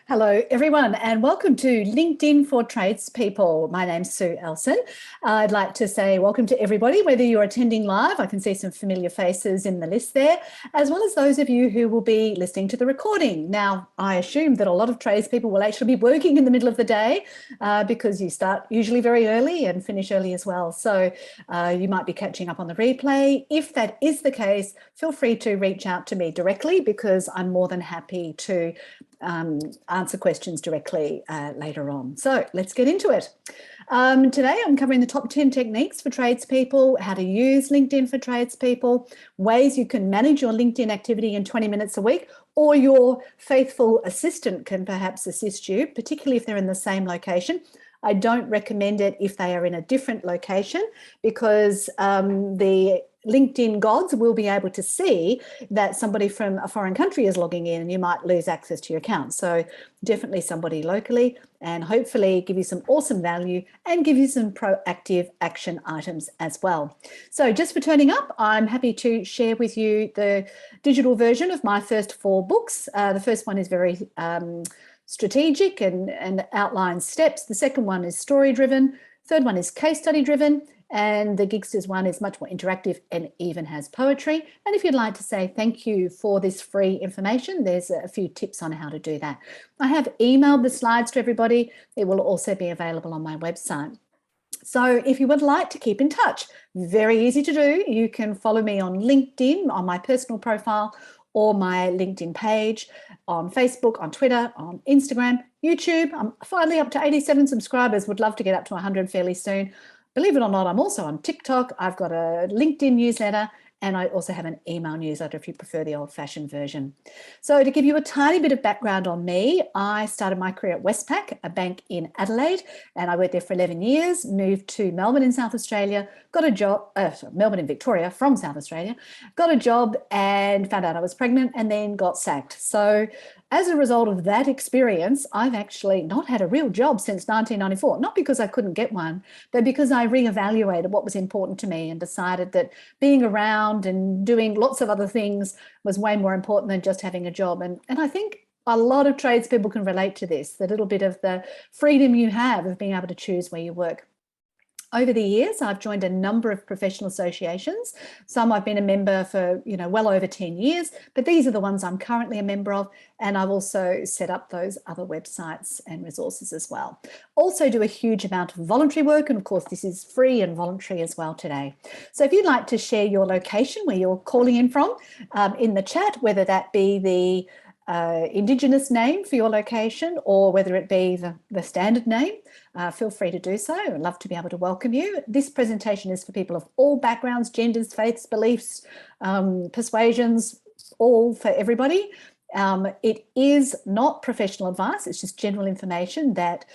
Hello, everyone, and welcome to LinkedIn for Tradespeople. My name's Sue Elson. I'd like to say welcome to everybody, whether you're attending live, I can see some familiar faces in the list there, as well as those of you who will be listening to the recording. Now, I assume that a lot of tradespeople will actually be working in the middle of the day because you start usually very early and finish early as well. So you might be catching up on the replay. If that is the case, feel free to reach out to me directly because I'm more than happy to answer questions directly later on. So let's get into it. Today I'm covering the top 10 techniques for tradespeople, how to use LinkedIn for tradespeople, ways you can manage your LinkedIn activity in 20 minutes a week, or your faithful assistant can perhaps assist you, particularly if they're in the same location. I don't recommend it if they are in a different location because the LinkedIn gods will be able to see that somebody from a foreign country is logging in and you might lose access to your account. So definitely somebody locally, and hopefully give you some awesome value and give you some proactive action items as well. So just for turning up, I'm happy to share with you the digital version of my first 4 books. The first one is very strategic and outlines steps. The second one is story driven. Third one is case study driven. And the Gigsters one is much more interactive and even has poetry. And if you'd like to say thank you for this free information, there's a few tips on how to do that. I have emailed the slides to everybody. It will also be available on my website. So if you would like to keep in touch, very easy to do. You can follow me on LinkedIn, on my personal profile, or my LinkedIn page, on Facebook, on Twitter, on Instagram, YouTube. I'm finally up to 87 subscribers. Would love to get up to 100 fairly soon. Believe it or not, I'm also on TikTok. I've got a LinkedIn newsletter, and I also have an email newsletter if you prefer the old-fashioned version. So to give you a tiny bit of background on me, I started my career at Westpac, a bank in Adelaide, and I worked there for 11 years, moved to Melbourne in South Australia, got a job, Melbourne in Victoria from South Australia, got a job and found out I was pregnant and then got sacked. So as a result of that experience, I've actually not had a real job since 1994, not because I couldn't get one, but because I reevaluated what was important to me and decided that being around and doing lots of other things was way more important than just having a job. And I think a lot of tradespeople can relate to this, the little bit of the freedom you have of being able to choose where you work. Over the years, I've joined a number of professional associations. Some I've been a member for, well over 10 years, but these are the ones I'm currently a member of. And I've also set up those other websites and resources as well. Also do a huge amount of voluntary work. And of course, this is free and voluntary as well today. So if you'd like to share your location where you're calling in from in the chat, whether that be the Indigenous name for your location or whether it be the standard name, feel free to do so. I'd love to be able to welcome you. This presentation is for people of all backgrounds, genders, faiths, beliefs, persuasions, all for everybody. It is not professional advice, it's just general information that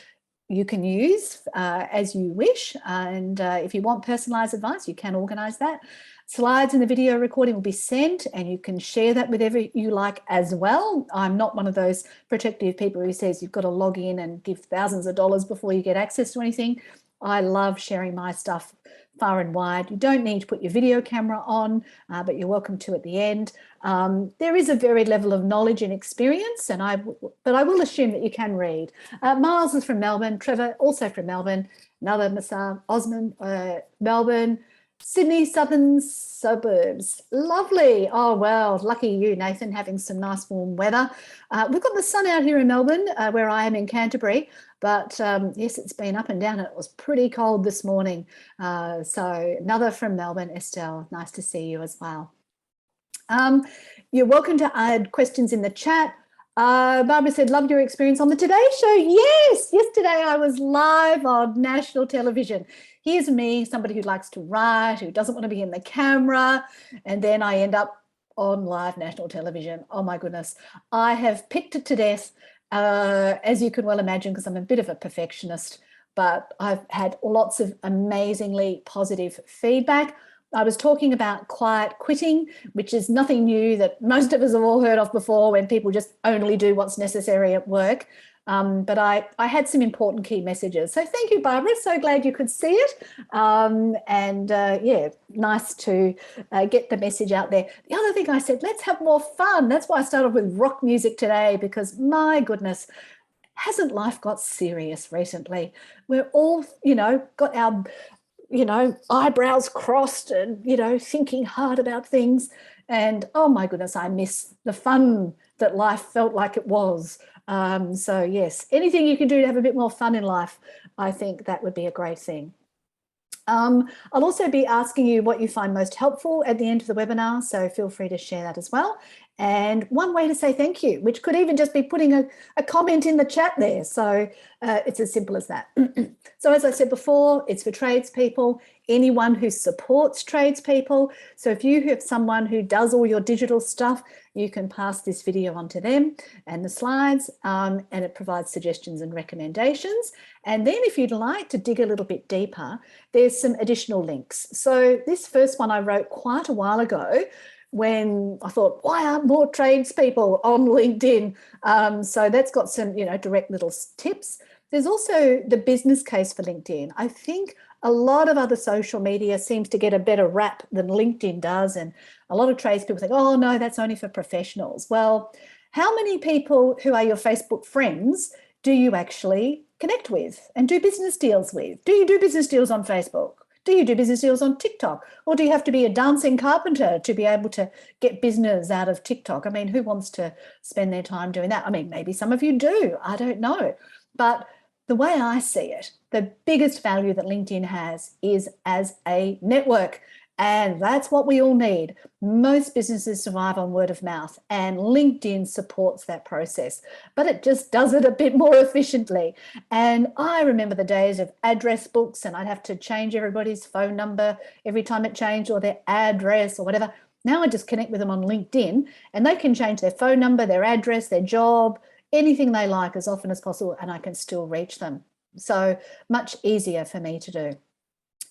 you can use as you wish. And if you want personalised advice, you can organise that. Slides in the video recording will be sent and you can share that with whoever you like as well. I'm not one of those protective people who says you've got to log in and give thousands of dollars before you get access to anything. I love sharing my stuff far and wide. You don't need to put your video camera on, but you're welcome to at the end. There is a varied level of knowledge and experience, but I will assume that you can read. Miles is from Melbourne, Trevor also from Melbourne, another Masar Osman, Melbourne, Sydney southern suburbs. Lovely. Oh, well, lucky you, Nathan, having some nice warm weather. We've got the sun out here in Melbourne, where I am in Canterbury, but yes, it's been up and down. It was pretty cold this morning. So another from Melbourne, Estelle, nice to see you as well. You're welcome to add questions in the chat. Barbara said, loved your experience on the Today Show. Yes, yesterday I was live on national television. Here's me, somebody who likes to write, who doesn't want to be in the camera, and then I end up on live national television. Oh my goodness. I have picked it to death, as you can well imagine, because I'm a bit of a perfectionist, but I've had lots of amazingly positive feedback. I was talking about quiet quitting, which is nothing new that most of us have all heard of before when people just only do what's necessary at work. But I had some important key messages. So thank you, Barbara. So glad you could see it. Yeah, nice to get the message out there. The other thing I said, let's have more fun. That's why I started with rock music today, because my goodness, hasn't life got serious recently? We're all, got our, eyebrows crossed and, thinking hard about things. And oh my goodness, I miss the fun that life felt like it was. So yes, anything you can do to have a bit more fun in life, I think that would be a great thing. I'll also be asking you what you find most helpful at the end of the webinar, so feel free to share that as well. And one way to say thank you, which could even just be putting a comment in the chat there. So it's as simple as that. So as I said before, it's for tradespeople, anyone who supports tradespeople. So if you have someone who does all your digital stuff, you can pass this video on to them and the slides, and it provides suggestions and recommendations. And then if you'd like to dig a little bit deeper, there's some additional links. So this first one I wrote quite a while ago when I thought, why aren't more tradespeople on LinkedIn? So that's got some, direct little tips. There's also the business case for LinkedIn. I think a lot of other social media seems to get a better rap than LinkedIn does. And a lot of tradespeople think, oh no, that's only for professionals. Well, how many people who are your Facebook friends do you actually connect with and do business deals with? Do you do business deals on Facebook? Do you do business deals on TikTok? Or do you have to be a dancing carpenter to be able to get business out of TikTok? I mean, who wants to spend their time doing that? I mean, maybe some of you do, I don't know. But the way I see it, the biggest value that LinkedIn has is as a network. And that's what we all need. Most businesses survive on word of mouth, and LinkedIn supports that process, but it just does it a bit more efficiently. And I remember the days of address books, and I'd have to change everybody's phone number every time it changed, or their address or whatever. Now I just connect with them on LinkedIn, and they can change their phone number, their address, their job, anything they like as often as possible, and I can still reach them. So much easier for me to do.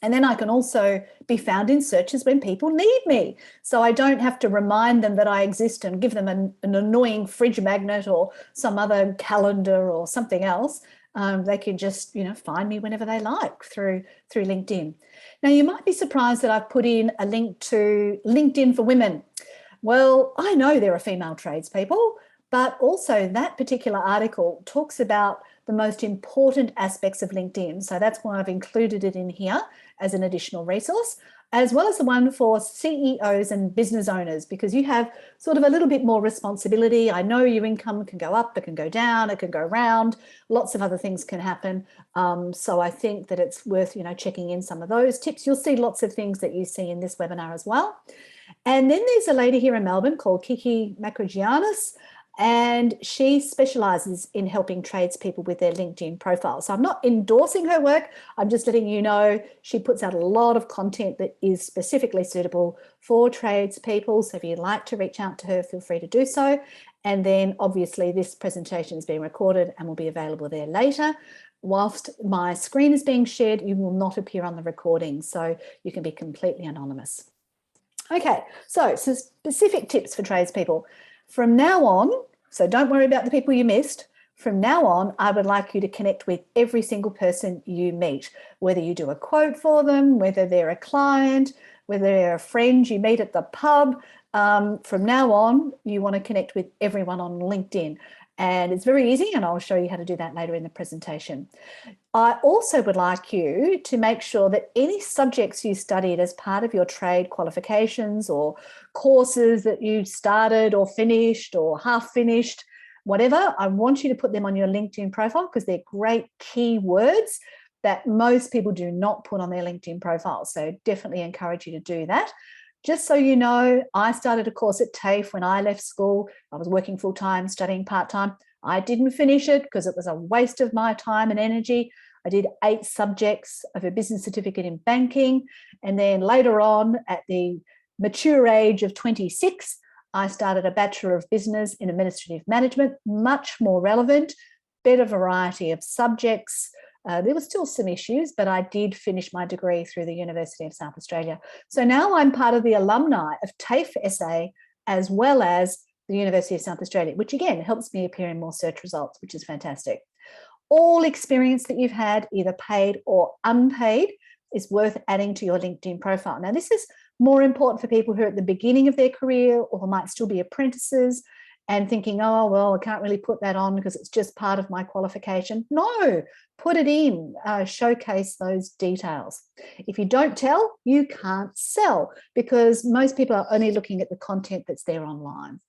And then I can also be found in searches when people need me. So I don't have to remind them that I exist and give them an annoying fridge magnet or some other calendar or something else. They can just, find me whenever they like through LinkedIn. Now, you might be surprised that I've put in a link to LinkedIn for Women. Well, I know there are female tradespeople, but also that particular article talks about the most important aspects of LinkedIn. So that's why I've included it in here as an additional resource, as well as the one for CEOs and business owners, because you have sort of a little bit more responsibility. I know your income can go up, it can go down, it can go round, lots of other things can happen. So I think that it's worth, checking in some of those tips. You'll see lots of things that you see in this webinar as well. And then there's a lady here in Melbourne called Kiki Makrogiannis, and she specialises in helping tradespeople with their LinkedIn profile. So I'm not endorsing her work. I'm just letting you know she puts out a lot of content that is specifically suitable for tradespeople. So if you'd like to reach out to her, feel free to do so. And then obviously this presentation is being recorded and will be available there later. Whilst my screen is being shared, you will not appear on the recording, so you can be completely anonymous. Okay, so some specific tips for tradespeople. From now on, so don't worry about the people you missed. From now on, I would like you to connect with every single person you meet, whether you do a quote for them, whether they're a client, whether they're a friend you meet at the pub. From now on, you want to connect with everyone on LinkedIn. And it's very easy, and I'll show you how to do that later in the presentation. I also would like you to make sure that any subjects you studied as part of your trade qualifications or courses that you started or finished or half finished, whatever, I want you to put them on your LinkedIn profile, because they're great keywords that most people do not put on their LinkedIn profile. So definitely encourage you to do that. Just so you know, I started a course at TAFE when I left school. I was working full-time, studying part-time. I didn't finish it because it was a waste of my time and energy. I did 8 subjects of a business certificate in banking. And then later on, at the mature age of 26, I started a Bachelor of Business in Administrative Management, much more relevant, better variety of subjects. There were still some issues, but I did finish my degree through the University of South Australia. So now I'm part of the alumni of TAFE SA, as well as the University of South Australia, which again helps me appear in more search results, which is fantastic. All experience that you've had, either paid or unpaid, is worth adding to your LinkedIn profile. Now, this is more important for people who are at the beginning of their career or might still be apprentices. and thinking, oh, well, I can't really put that on because it's just part of my qualification. No, put it in, showcase those details. If you don't tell, you can't sell, because most people are only looking at the content that's there online.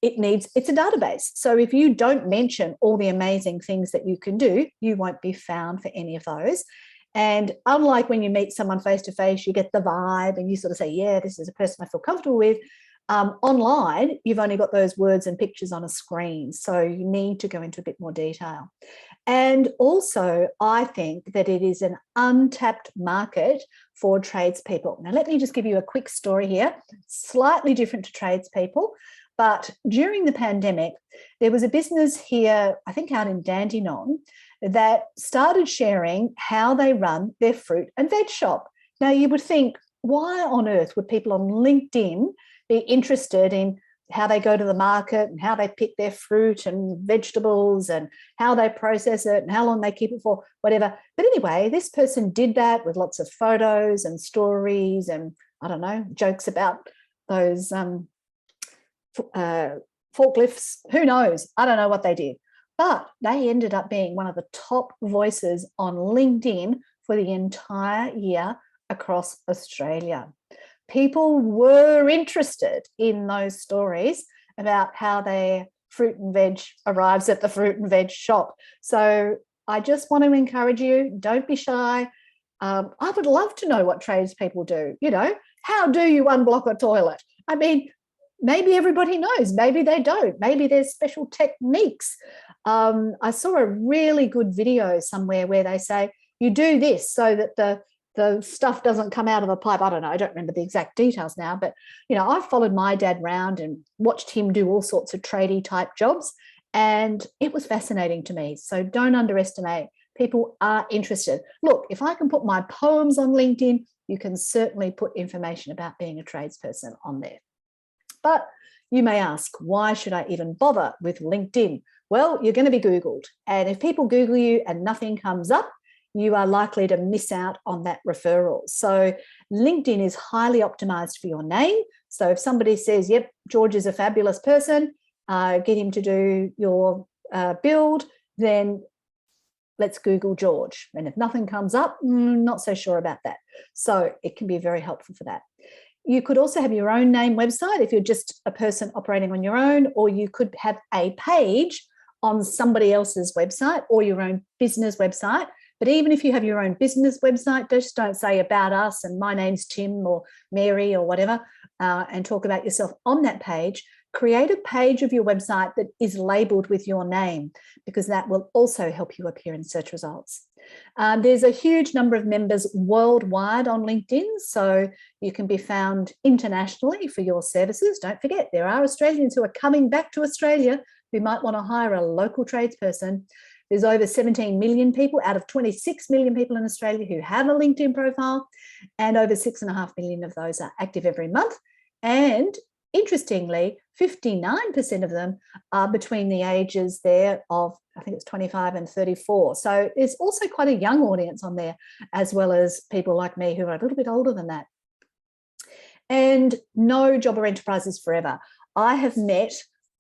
It's a database. So if you don't mention all the amazing things that you can do, you won't be found for any of those. And unlike when you meet someone face to face, you get the vibe and you sort of say, yeah, this is a person I feel comfortable with. Online, you've only got those words and pictures on a screen. So you need to go into a bit more detail. And also, I think that it is an untapped market for tradespeople. Now, let me just give you a quick story here, slightly different to tradespeople. But during the pandemic, there was a business here, I think out in Dandenong, that started sharing how they run their fruit and veg shop. Now, you would think, why on earth would people on LinkedIn be interested in how they go to the market and how they pick their fruit and vegetables and how they process it and how long they keep it for, whatever. But anyway, this person did that with lots of photos and stories and, I don't know, jokes about those forklifts. Who knows? I don't know what they did. But they ended up being one of the top voices on LinkedIn for the entire year across Australia. People were interested in those stories about how their fruit and veg arrives at the fruit and veg shop. So I just want to encourage you, don't be shy. I would love to know what tradespeople do. You know, how do you unblock a toilet? I mean, maybe everybody knows, maybe they don't, maybe there's special techniques. I saw a really good video somewhere where they say, you do this so that the stuff doesn't come out of a pipe. I don't know, I don't remember the exact details now, but, you know, I've followed my dad around and watched him do all sorts of tradie type jobs, and it was fascinating to me. So don't underestimate, people are interested. Look, if I can put my poems on LinkedIn, you can certainly put information about being a tradesperson on there. But you may ask, why should I even bother with LinkedIn? Well, you're going to be Googled. And if people Google you and nothing comes up, you are likely to miss out on that referral. So LinkedIn is highly optimized for your name. So if somebody says, yep, George is a fabulous person, get him to do your build, then let's Google George. And if nothing comes up, not so sure about that. So it can be very helpful for that. You could also have your own name website if you're just a person operating on your own, or you could have a page on somebody else's website or your own business website. But even if you have your own business website, just don't say about us and my name's Tim or Mary or whatever, and talk about yourself on that page. Create a page of your website that is labeled with your name, because that will also help you appear in search results. There's a huge number of members worldwide on LinkedIn, so you can be found internationally for your services. Don't forget, there are Australians who are coming back to Australia who might want to hire a local tradesperson. There's over 17 million people out of 26 million people in Australia who have a LinkedIn profile, and over 6.5 million of those are active every month. And interestingly, 59% of them are between the ages there of, I think it's 25 and 34. So there's also quite a young audience on there, as well as people like me who are a little bit older than that. And no job or enterprise is forever. I have met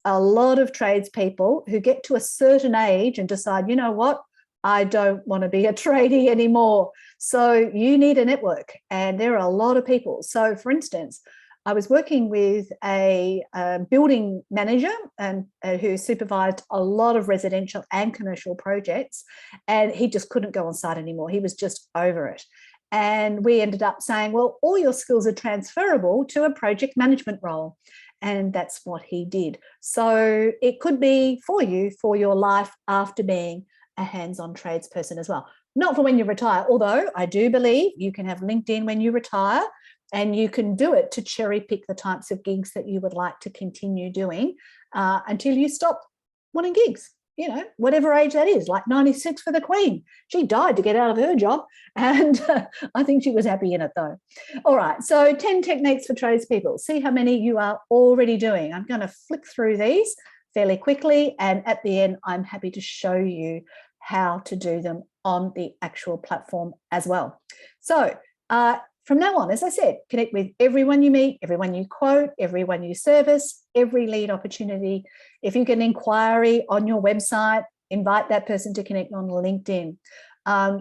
a lot of tradespeople who get to a certain age and decide, you know what, I don't want to be a tradie anymore. So you need a network, and there are a lot of people. So for instance, I was working with a building manager and who supervised a lot of residential and commercial projects, and he just couldn't go on site anymore. He was just over it. And we ended up saying, well, all your skills are transferable to a project management role. And that's what he did. So it could be for you for your life after being a hands-on tradesperson as well. Not for when you retire, although I do believe you can have LinkedIn when you retire, and you can do it to cherry pick the types of gigs that you would like to continue doing until you stop wanting gigs. You know, whatever age that is, like 96 for the Queen. She died to get out of her job, and I think she was happy in it though. All right, so 10 techniques for tradespeople. See how many you are already doing. I'm going to flick through these fairly quickly, and at the end, I'm happy to show you how to do them on the actual platform as well. So from now on, as I said, connect with everyone you meet, everyone you quote, everyone you service, every lead opportunity. If you get an inquiry on your website, invite that person to connect on LinkedIn.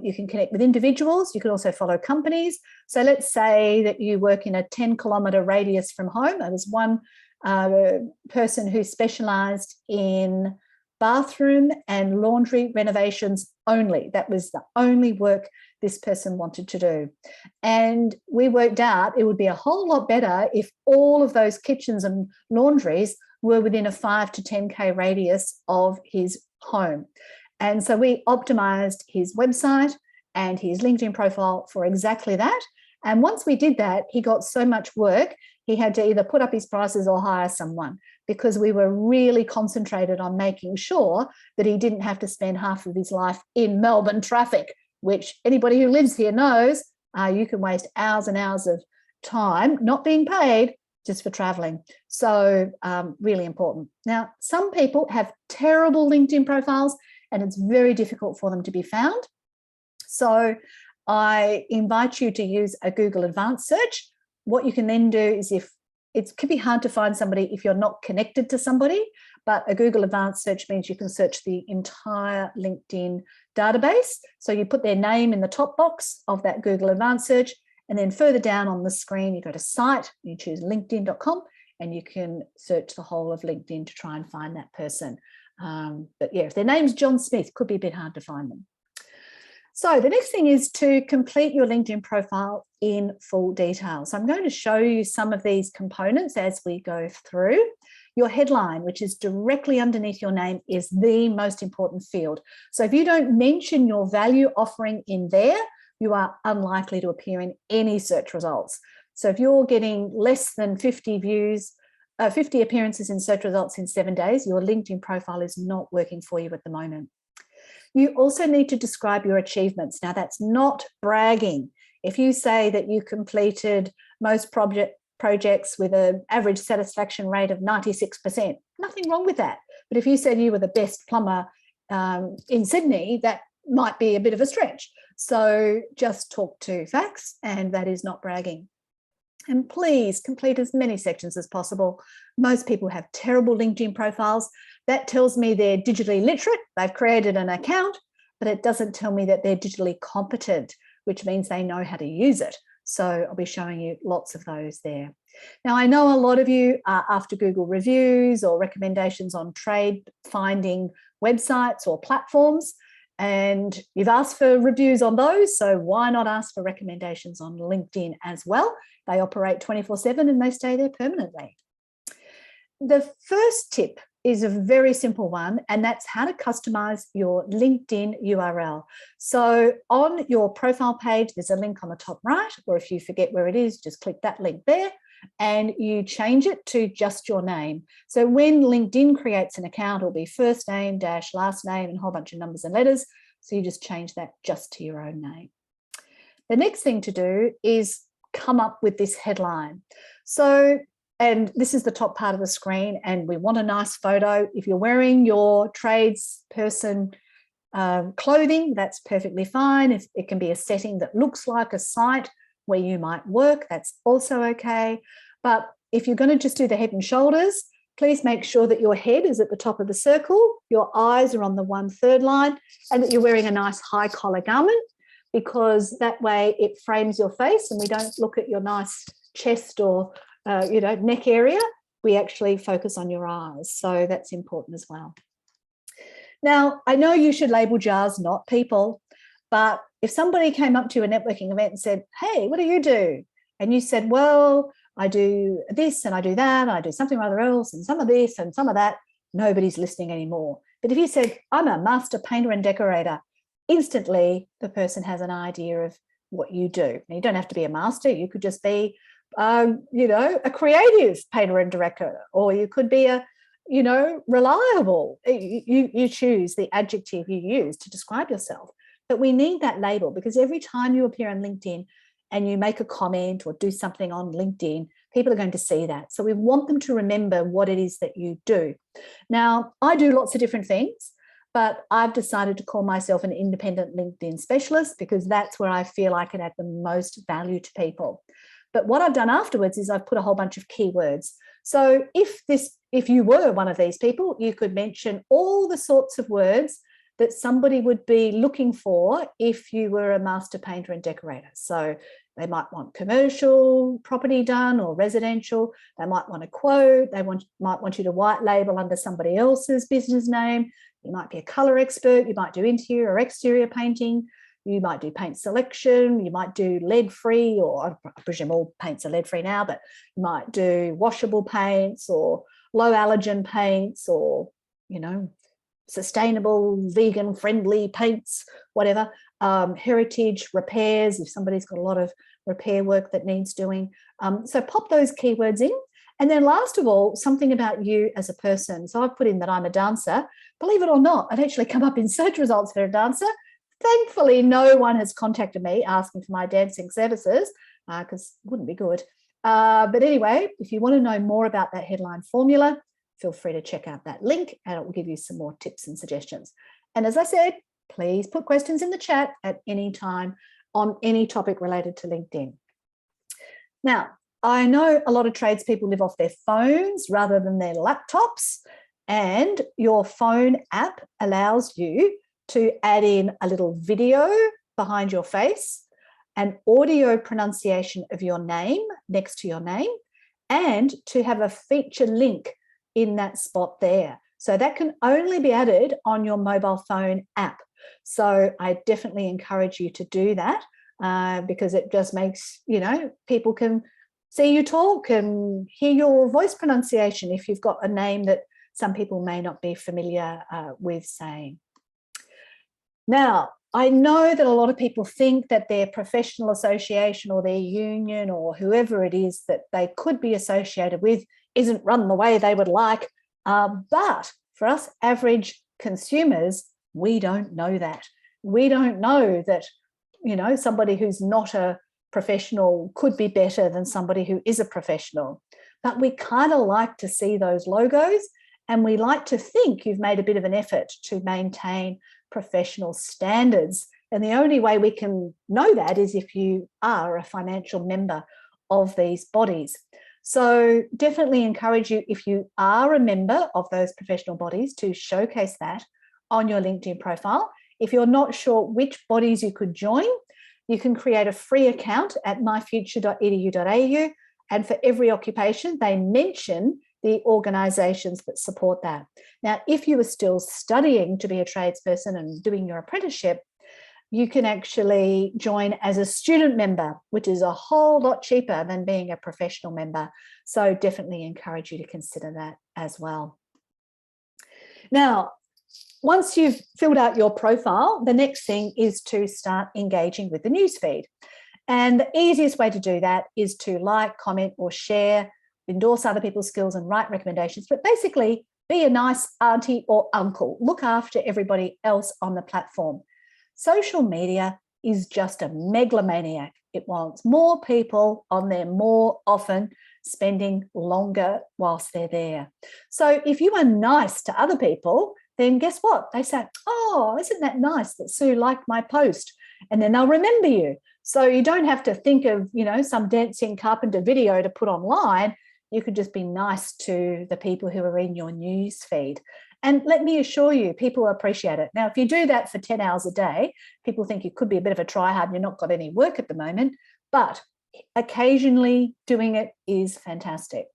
You can connect with individuals. You can also follow companies. So let's say that you work in a 10-kilometre radius from home. There was one person who specialised in bathroom and laundry renovations only. That was the only work this person wanted to do. And we worked out it would be a whole lot better if all of those kitchens and laundries were within a 5 to 10K radius of his home. And so we optimized his website and his LinkedIn profile for exactly that. And once we did that, he got so much work, he had to either put up his prices or hire someone, because we were really concentrated on making sure that he didn't have to spend half of his life in Melbourne traffic, which anybody who lives here knows you can waste hours and hours of time not being paid just for traveling. So really important. Now, some people have terrible LinkedIn profiles and it's very difficult for them to be found. So I invite you to use a Google Advanced Search. What you can then do is, if it could be hard to find somebody if you're not connected to somebody, but a Google Advanced Search means you can search the entire LinkedIn database. So you put their name in the top box of that Google Advanced Search, and then further down on the screen, you go to site, you choose linkedin.com, and you can search the whole of LinkedIn to try and find that person. But yeah, if their name's John Smith, could be a bit hard to find them. So the next thing is to complete your LinkedIn profile in full detail. So I'm going to show you some of these components as we go through. Your headline, which is directly underneath your name, is the most important field. So if you don't mention your value offering in there, you are unlikely to appear in any search results. So if you're getting less than 50 views, 50 appearances in search results in 7 days, your LinkedIn profile is not working for you at the moment. You also need to describe your achievements. Now, that's not bragging. If you say that you completed most projects with an average satisfaction rate of 96%, nothing wrong with that. But if you said you were the best plumber in Sydney, that might be a bit of a stretch. So just talk to facts, and that is not bragging. And please complete as many sections as possible. Most people have terrible LinkedIn profiles. That tells me they're digitally literate, they've created an account, but it doesn't tell me that they're digitally competent, which means they know how to use it. So I'll be showing you lots of those there. Now, I know a lot of you are after Google reviews or recommendations on trade finding websites or platforms, and you've asked for reviews on those, so why not ask for recommendations on LinkedIn as well? They operate 24/7 and they stay there permanently. The first tip is a very simple one, and that's how to customize your LinkedIn URL. So on your profile page, there's a link on the top right, or if you forget where it is, just click that link there and you change it to just your name. So when LinkedIn creates an account, it'll be first name dash last name and a whole bunch of numbers and letters. So you just change that just to your own name. The next thing to do is come up with this headline. So, and this is the top part of the screen, and we want a nice photo. If you're wearing your tradesperson clothing, that's perfectly fine. If it can be a setting that looks like a site where you might work, that's also okay. But if you're going to just do the head and shoulders, please make sure that your head is at the top of the circle, your eyes are on the 1/3 line, and that you're wearing a nice high collar garment, because that way it frames your face and we don't look at your nice chest or neck area. We actually focus on your eyes. So that's important as well. Now, I know you should label jars, not people, but if somebody came up to a networking event and said, hey, what do you do? And you said, well, I do this and I do that, and I do something or other else and some of this and some of that, nobody's listening anymore. But if you said, I'm a master painter and decorator, instantly the person has an idea of what you do. Now, you don't have to be a master. You could just be, a creative painter and director, or you could be a, reliable. You choose the adjective you use to describe yourself. But we need that label, because every time you appear on LinkedIn and you make a comment or do something on LinkedIn, people are going to see that. So we want them to remember what it is that you do. Now, I do lots of different things. but I've decided to call myself an independent LinkedIn specialist because that's where I feel I can add the most value to people. But what I've done afterwards is I've put a whole bunch of keywords. So if you were one of these people, you could mention all the sorts of words that somebody would be looking for if you were a master painter and decorator. So they might want commercial property done or residential. They might want a quote. They might want you to white label under somebody else's business name. You might be a color expert. You might do interior or exterior painting. You might do paint selection. You might do lead-free, or I presume all paints are lead-free now, but you might do washable paints or low allergen paints, or, you know, sustainable, vegan friendly paints, whatever. Heritage repairs, if somebody's got a lot of repair work that needs doing. So pop those keywords in. And then last of all, something about you as a person. So I've put in that I'm a dancer. Believe it or not, I've actually come up in search results for a dancer. Thankfully, no one has contacted me asking for my dancing services, because it wouldn't be good. But anyway, if you want to know more about that headline formula, feel free to check out that link and it will give you some more tips and suggestions. And as I said, please put questions in the chat at any time on any topic related to LinkedIn. Now, I know a lot of tradespeople live off their phones rather than their laptops, and your phone app allows you to add in a little video behind your face, an audio pronunciation of your name next to your name, and to have a feature link in that spot there. So that can only be added on your mobile phone app. So I definitely encourage you to do that, because it just makes, you know, people can see you talk and hear your voice pronunciation if you've got a name that some people may not be familiar with saying. Now, I know that a lot of people think that their professional association or their union or whoever it is that they could be associated with isn't run the way they would like. But for us average consumers, we don't know that. We don't know that, you know, somebody who's not a professional could be better than somebody who is a professional. But we kind of like to see those logos, and we like to think you've made a bit of an effort to maintain professional standards. And the only way we can know that is if you are a financial member of these bodies. So definitely encourage you, if you are a member of those professional bodies, to showcase that on your LinkedIn profile. If you're not sure which bodies you could join, you can create a free account at myfuture.edu.au, and for every occupation, they mention the organisations that support that. Now, if you are still studying to be a tradesperson and doing your apprenticeship, you can actually join as a student member, which is a whole lot cheaper than being a professional member. So definitely encourage you to consider that as well. Now, once you've filled out your profile, the next thing is to start engaging with the newsfeed. And the easiest way to do that is to like, comment, or share, endorse other people's skills and write recommendations, but basically be a nice auntie or uncle. Look after everybody else on the platform. Social media is just a megalomaniac. It wants more people on there more often, spending longer whilst they're there. So if you are nice to other people, then guess what? They say, oh, isn't that nice that Sue liked my post? And then they'll remember you. So you don't have to think of, you know, some dancing carpenter video to put online. You could just be nice to the people who are in your news feed. And let me assure you, people appreciate it. Now, if you do that for 10 hours a day, people think you could be a bit of a tryhard and you're not got any work at the moment, but occasionally doing it is fantastic.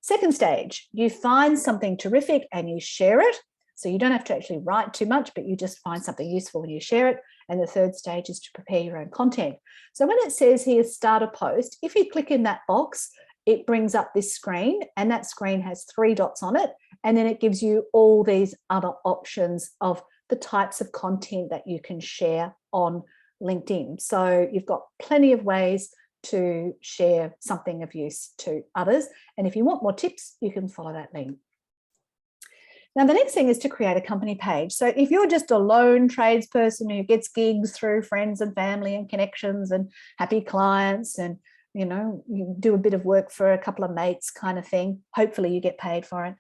Second stage, you find something terrific and you share it. So you don't have to actually write too much, but you just find something useful and you share it. And the third stage is to prepare your own content. So when it says here, start a post, if you click in that box, it brings up this screen, and that screen has 3 dots on it. And then it gives you all these other options of the types of content that you can share on LinkedIn. So you've got plenty of ways to share something of use to others. And if you want more tips, you can follow that link. Now, the next thing is to create a company page. So if you're just a lone tradesperson who gets gigs through friends and family and connections and happy clients and you do a bit of work for a couple of mates kind of thing. Hopefully you get paid for it.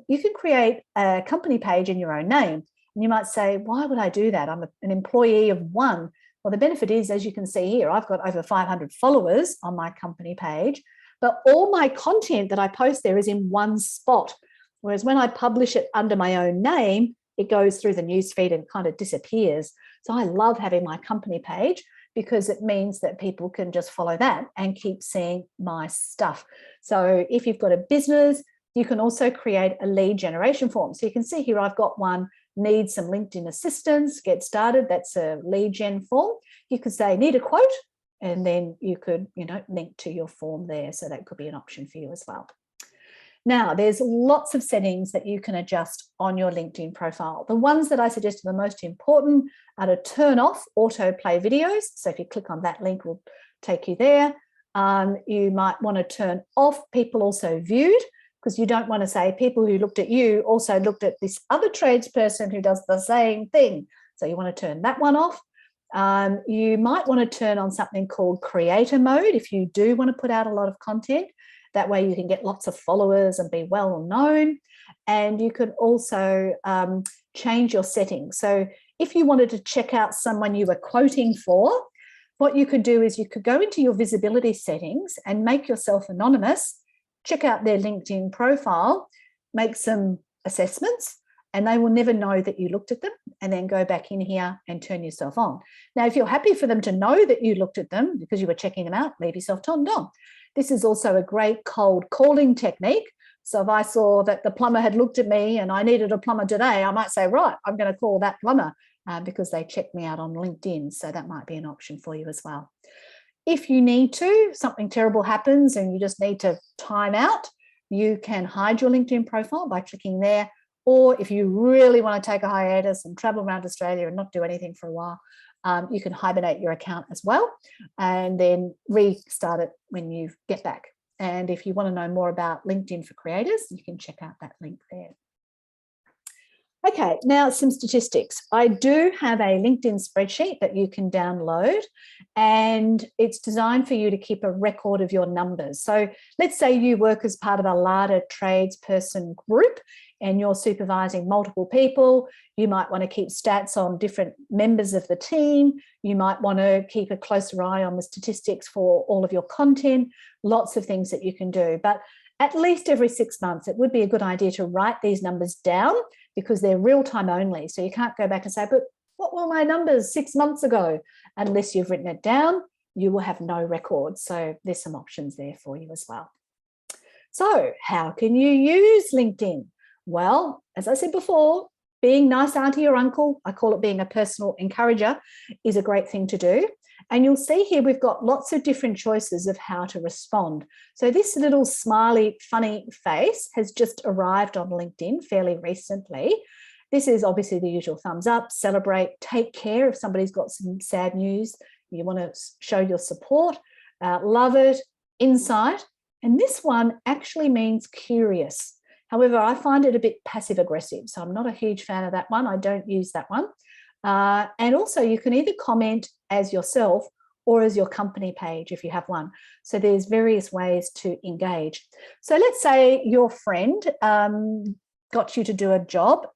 You can create a company page in your own name. And you might say, why would I do that? I'm an employee of one. Well, the benefit is, as you can see here, I've got over 500 followers on my company page, but all my content that I post there is in one spot. Whereas when I publish it under my own name, it goes through the newsfeed and kind of disappears. So I love having my company page because it means that people can just follow that and keep seeing my stuff. So if you've got a business, you can also create a lead generation form. So you can see here, I've got one, need some LinkedIn assistance, get started. That's a lead gen form. You could say, need a quote, and then you could, link to your form there. So that could be an option for you as well. Now, there's lots of settings that you can adjust on your LinkedIn profile. The ones that I suggest are the most important are to turn off autoplay videos. So if you click on that link, it will take you there. You might want to turn off people also viewed, because you don't want to say people who looked at you also looked at this other tradesperson who does the same thing. So you want to turn that one off. You might want to turn on something called creator mode if you do want to put out a lot of content. That way you can get lots of followers and be well known. And you could also change your settings. So if you wanted to check out someone you were quoting for, what you could do is you could go into your visibility settings and make yourself anonymous, check out their LinkedIn profile, make some assessments, and they will never know that you looked at them, and then go back in here and turn yourself on. Now, if you're happy for them to know that you looked at them because you were checking them out, leave yourself turned on. This is also a great cold calling technique. So if I saw that the plumber had looked at me and I needed a plumber today, I might say, right, I'm going to call that plumber because they checked me out on LinkedIn. So that might be an option for you as well. If you need to, something terrible happens and you just need to time out, you can hide your LinkedIn profile by clicking there. Or if you really want to take a hiatus and travel around Australia and not do anything for a while, you can hibernate your account as well and then restart it when you get back. And if you want to know more about LinkedIn for creators, you can check out that link there. Okay, now some statistics. I do have a LinkedIn spreadsheet that you can download, and it's designed for you to keep a record of your numbers. So let's say you work as part of a larger tradesperson group and you're supervising multiple people. You might want to keep stats on different members of the team. You might want to keep a closer eye on the statistics for all of your content, lots of things that you can do. But at least every 6 months, it would be a good idea to write these numbers down because they're real time only. So you can't go back and say, but what were my numbers 6 months ago? Unless you've written it down, you will have no record. So there's some options there for you as well. So how can you use LinkedIn? Well, as I said before, being nice auntie or uncle, I call it being a personal encourager, is a great thing to do. And you'll see here we've got lots of different choices of how to respond. So this little smiley, funny face has just arrived on LinkedIn fairly recently. This is obviously the usual thumbs up, celebrate, take care if somebody's got some sad news. You want to show your support, love it, insight. And this one actually means curious. However, I find it a bit passive aggressive. So I'm not a huge fan of that one. I don't use that one. And also you can either comment as yourself or as your company page if you have one. So there's various ways to engage. So let's say your friend got you to do a job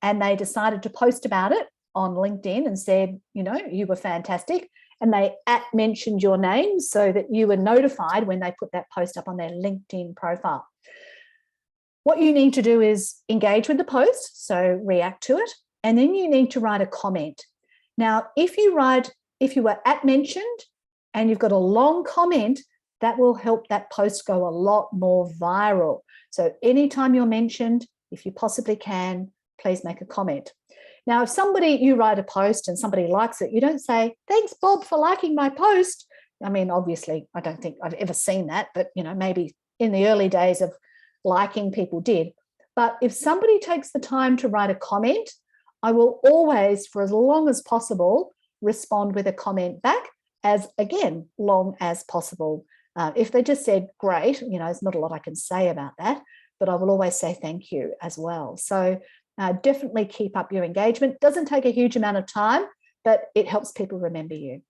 and they decided to post about it on LinkedIn and said, you were fantastic. And they mentioned your name so that you were notified when they put that post up on their LinkedIn profile. What you need to do is engage with the post, so react to it, and then you need to write a comment. Now, if you were mentioned and you've got a long comment, that will help that post go a lot more viral. So anytime you're mentioned, if you possibly can, please make a comment. Now, if you write a post and somebody likes it, you don't say, thanks, Bob, for liking my post. I mean, obviously, I don't think I've ever seen that, but, maybe in the early days of liking, people did. But if somebody takes the time to write a comment, I will always, for as long as possible, respond with a comment back as, again, long as possible. If they just said, great, there's not a lot I can say about that, but I will always say thank you as well. So definitely keep up your engagement. Doesn't take a huge amount of time, but it helps people remember you.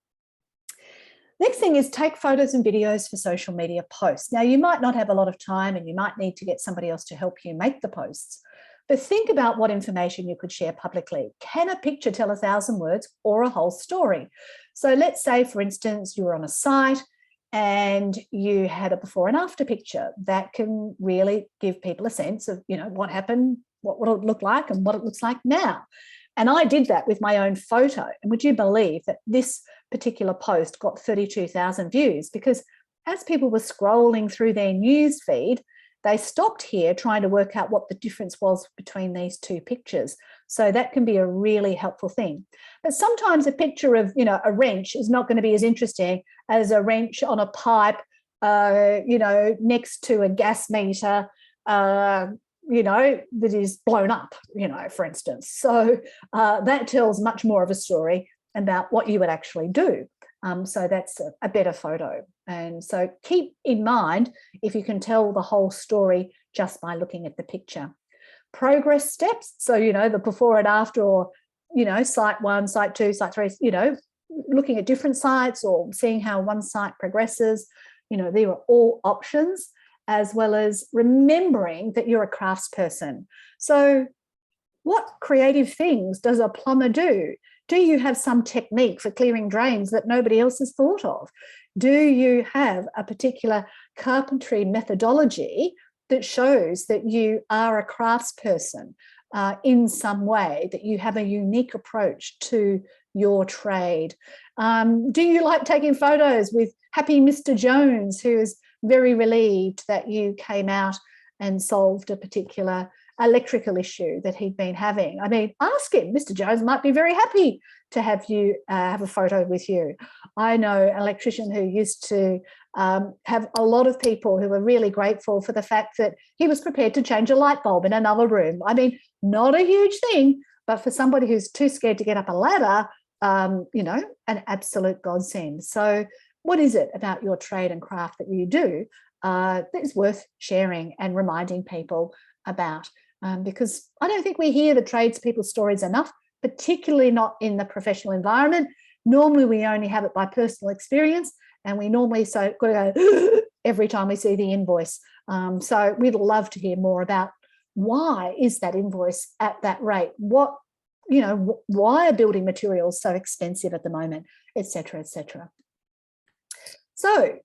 Next thing is take photos and videos for social media posts. Now, you might not have a lot of time and you might need to get somebody else to help you make the posts, but think about what information you could share publicly. Can a picture tell 1,000 words or a whole story? So let's say, for instance, you were on a site and you had a before and after picture. That can really give people a sense of, what happened, what it looked like and what it looks like now. And I did that with my own photo. And would you believe that this particular post got 32,000 views? Because as people were scrolling through their news feed, they stopped here trying to work out what the difference was between these two pictures. So that can be a really helpful thing. But sometimes a picture of, a wrench is not going to be as interesting as a wrench on a pipe, next to a gas meter, that is blown up, for instance. So that tells much more of a story about what you would actually do. So that's a better photo. And so keep in mind if you can tell the whole story just by looking at the picture. Progress steps, so, the before and after, or, site 1, site 2, site 3, looking at different sites or seeing how one site progresses, they are all options, as well as remembering that you're a craftsperson. So what creative things does a plumber do? Do you have some technique for clearing drains that nobody else has thought of? Do you have a particular carpentry methodology that shows that you are a craftsperson in some way, that you have a unique approach to your trade? Do you like taking photos with happy Mr. Jones, who is very relieved that you came out and solved a particular electrical issue that he'd been having? I mean, ask him. Mr. Jones might be very happy to have you have a photo with you. I know an electrician who used to have a lot of people who were really grateful for the fact that he was prepared to change a light bulb in another room. I mean, not a huge thing, but for somebody who's too scared to get up a ladder, an absolute godsend. So what is it about your trade and craft that you do that is worth sharing and reminding people about? Because I don't think we hear the tradespeople's stories enough, particularly not in the professional environment. Normally, we only have it by personal experience, and we normally go every time we see the invoice. So we'd love to hear more about why is that invoice at that rate? Why are building materials so expensive at the moment, et cetera, et cetera. So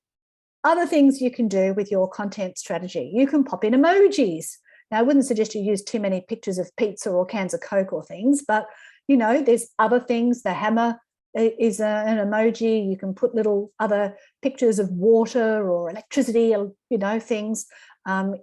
other things you can do with your content strategy. You can pop in emojis. Now, I wouldn't suggest you use too many pictures of pizza or cans of Coke or things, but, there's other things. The hammer is an emoji. You can put little other pictures of water or electricity, things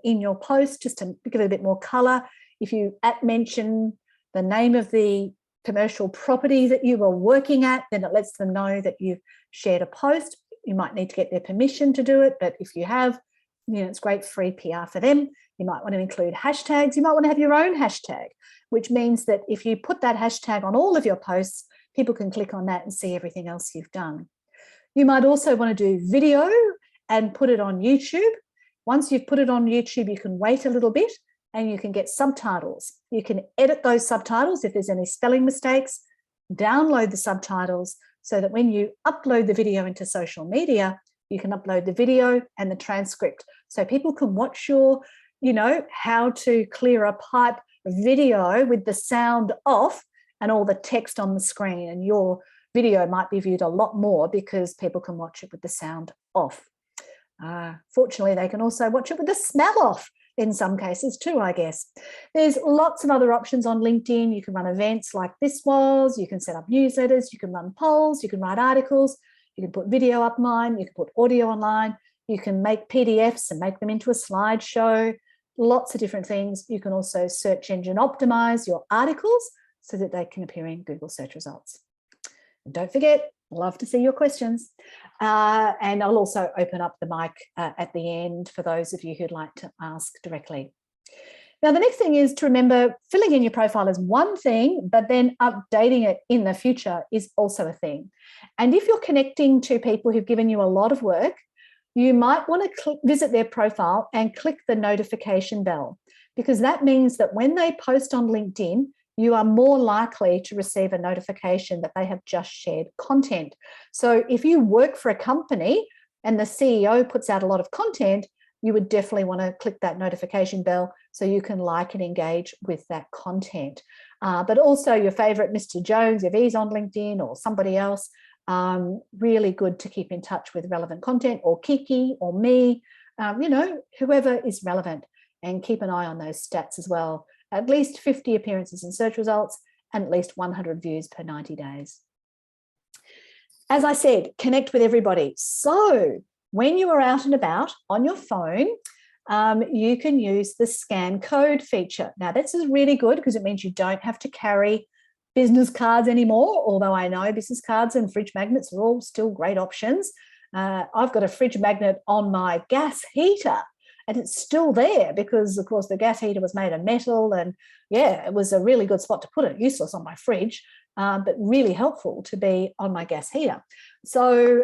in your post just to give it a bit more color. If you mention the name of the commercial property that you were working at, then it lets them know that you've shared a post. You might need to get their permission to do it, but if you have, it's great free PR for them. You might want to include hashtags. You might want to have your own hashtag, which means that if you put that hashtag on all of your posts, people can click on that and see everything else you've done. You might also want to do video and put it on YouTube. Once you've put it on YouTube, you can wait a little bit and you can get subtitles. You can edit those subtitles if there's any spelling mistakes, download the subtitles so that when you upload the video into social media, you can upload the video and the transcript. So people can watch your, how to clear a pipe video with the sound off and all the text on the screen. And your video might be viewed a lot more because people can watch it with the sound off. Fortunately, they can also watch it with the smell off in some cases too, I guess. There's lots of other options on LinkedIn. You can run events like this was, you can set up newsletters, you can run polls, you can write articles, you can put video up online, you can put audio online, you can make PDFs and make them into a slideshow, lots of different things. You can also search engine optimize your articles so that they can appear in Google search results. And don't forget, love to see your questions. And I'll also open up the mic at the end for those of you who'd like to ask directly. Now, the next thing is to remember filling in your profile is one thing, but then updating it in the future is also a thing. And if you're connecting to people who've given you a lot of work, you might want to visit their profile and click the notification bell, because that means that when they post on LinkedIn, you are more likely to receive a notification that they have just shared content. So if you work for a company and the CEO puts out a lot of content, you would definitely want to click that notification bell so you can like and engage with that content. But also your favorite Mr. Jones, if he's on LinkedIn, or somebody else, really good to keep in touch with relevant content, or Kiki or me, you know, whoever is relevant, and keep an eye on those stats as well. At least 50 appearances in search results and at least 100 views per 90 days. As I said, connect with everybody. So when you are out and about on your phone, you can use the scan code feature. Now, this is really good because it means you don't have to carry business cards anymore, although I know business cards and fridge magnets are all still great options. I've got a fridge magnet on my gas heater, and it's still there because, of course, the gas heater was made of metal, and yeah, it was a really good spot to put it. Useless on my fridge, but really helpful to be on my gas heater. So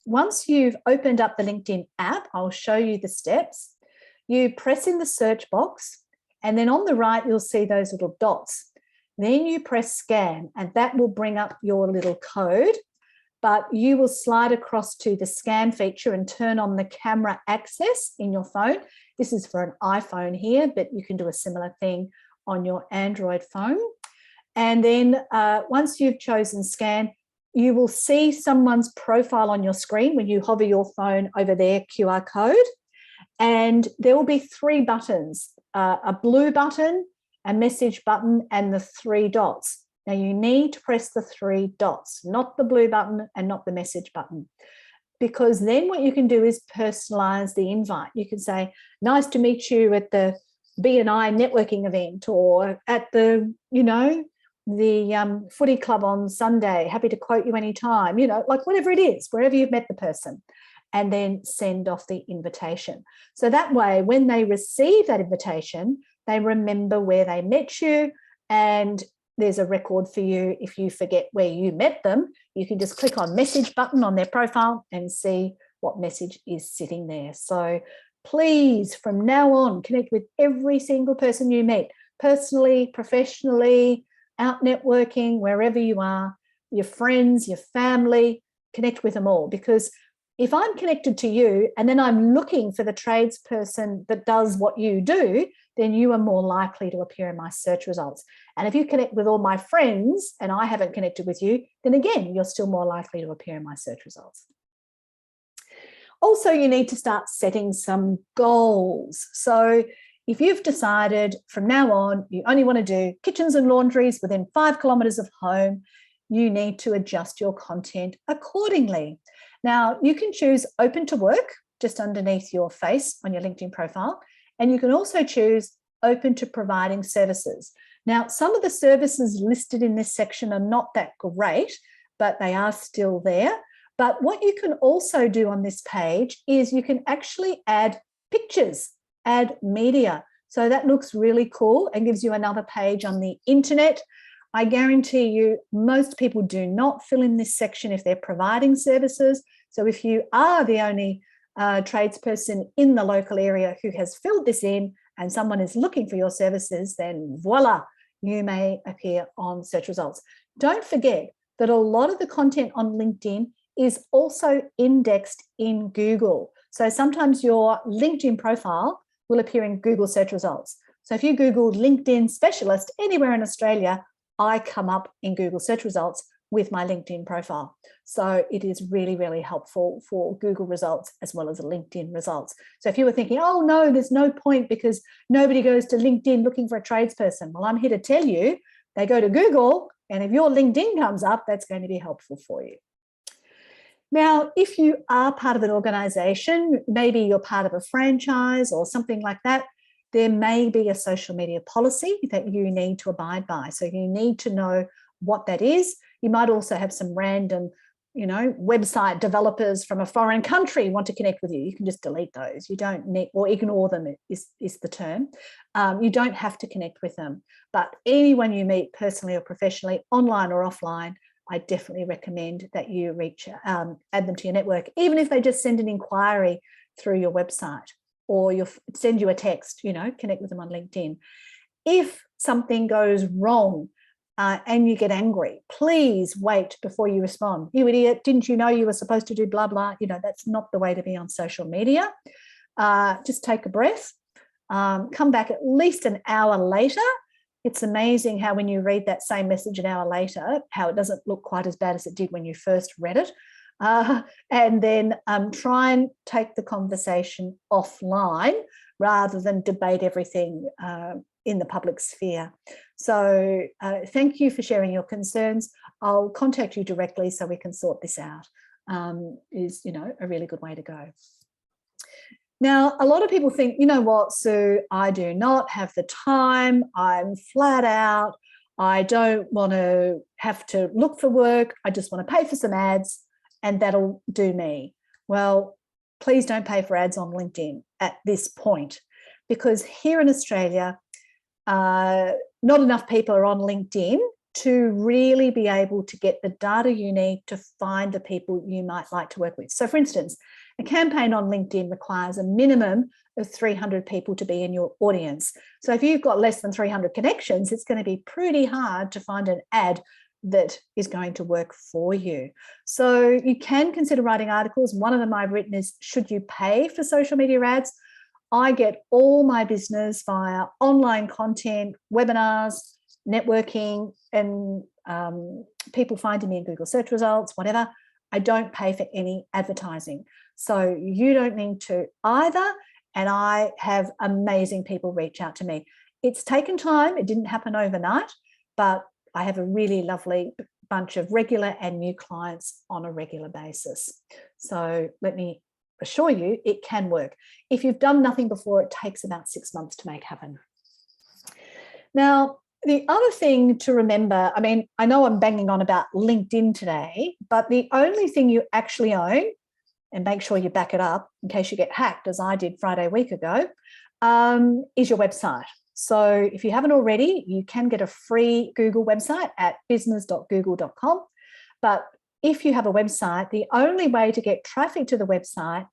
once you've opened up the LinkedIn app, I'll show you the steps. You press in the search box, and then on the right, you'll see those little dots. Then you press scan, and that will bring up your little code. But you will slide across to the scan feature and turn on the camera access in your phone. This is for an iPhone here, but you can do a similar thing on your Android phone. And then once you've chosen scan, you will see someone's profile on your screen when you hover your phone over their QR code. And there will be 3 buttons, a blue button, a message button, and the 3 dots. Now you need to press the 3 dots, not the blue button and not the message button, because then what you can do is personalize the invite. You can say, nice to meet you at the BNI networking event, or at the, you know, the footy club on Sunday, happy to quote you anytime, you know, like whatever it is, wherever you've met the person, and then send off the invitation. So that way, when they receive that invitation, they remember where they met you, and there's a record for you. If you forget where you met them, you can just click on message button on their profile and see what message is sitting there. So please, from now on, connect with every single person you meet, personally, professionally, out networking, wherever you are, your friends, your family, connect with them all. Because if I'm connected to you and then I'm looking for the tradesperson that does what you do, then you are more likely to appear in my search results. And if you connect with all my friends and I haven't connected with you, then again, you're still more likely to appear in my search results. Also, you need to start setting some goals. So if you've decided from now on, you only want to do kitchens and laundries within 5 kilometres of home, you need to adjust your content accordingly. Now, you can choose open to work just underneath your face on your LinkedIn profile. And you can also choose open to providing services. Now, some of the services listed in this section are not that great, but they are still there. But what you can also do on this page is you can actually add pictures, add media. So that looks really cool and gives you another page on the internet. I guarantee you most people do not fill in this section if they're providing services. So if you are the only tradesperson in the local area who has filled this in and someone is looking for your services, then voila, you may appear on search results. Don't forget that a lot of the content on LinkedIn is also indexed in Google. So sometimes your LinkedIn profile will appear in Google search results. So if you Google LinkedIn specialist anywhere in Australia, I come up in Google search results with my LinkedIn profile. So it is really, really helpful for Google results as well as LinkedIn results. So if you were thinking, oh no, there's no point because nobody goes to LinkedIn looking for a tradesperson. Well, I'm here to tell you, they go to Google, and if your LinkedIn comes up, that's going to be helpful for you. Now, if you are part of an organization, maybe you're part of a franchise or something like that, there may be a social media policy that you need to abide by. So you need to know what that is. You might also have some random, you know, website developers from a foreign country want to connect with you. You can just delete those. You don't need, or ignore them is the term. You don't have to connect with them. But anyone you meet personally or professionally, online or offline, I definitely recommend that you add them to your network, even if they just send an inquiry through your website or send you a text, you know, connect with them on LinkedIn. If something goes wrong and you get angry, please wait before you respond. You idiot, didn't you know you were supposed to do blah, blah? You know, that's not the way to be on social media. Just take a breath, come back at least an hour later. It's amazing how when you read that same message an hour later, how it doesn't look quite as bad as it did when you first read it. And then try and take the conversation offline rather than debate everything in the public sphere. So thank you for sharing your concerns. I'll contact you directly so we can sort this out. Is, you know, a really good way to go. Now, a lot of people think, you know what, Sue, I do not have the time. I'm flat out. I don't want to have to look for work. I just want to pay for some ads and that'll do me. Well, please don't pay for ads on LinkedIn at this point, because here in Australia, not enough people are on LinkedIn to really be able to get the data you need to find the people you might like to work with. So for instance, a campaign on LinkedIn requires a minimum of 300 people to be in your audience. So if you've got less than 300 connections, it's going to be pretty hard to find an ad that is going to work for you. So you can consider writing articles. One of them I've written is, should you pay for social media ads? I get all my business via online content, webinars, networking, and people finding me in Google search results, whatever. I don't pay for any advertising. So you don't need to either. And I have amazing people reach out to me. It's taken time. It didn't happen overnight, but I have a really lovely bunch of regular and new clients on a regular basis. So let me assure you, it can work. If you've done nothing before, it takes about 6 months to make happen. Now, the other thing to remember, I mean, I know I'm banging on about LinkedIn today, but the only thing you actually own, and make sure you back it up in case you get hacked, as I did Friday week ago, is your website. So if you haven't already, you can get a free Google website at business.google.com. But if you have a website, the only way to get traffic to the website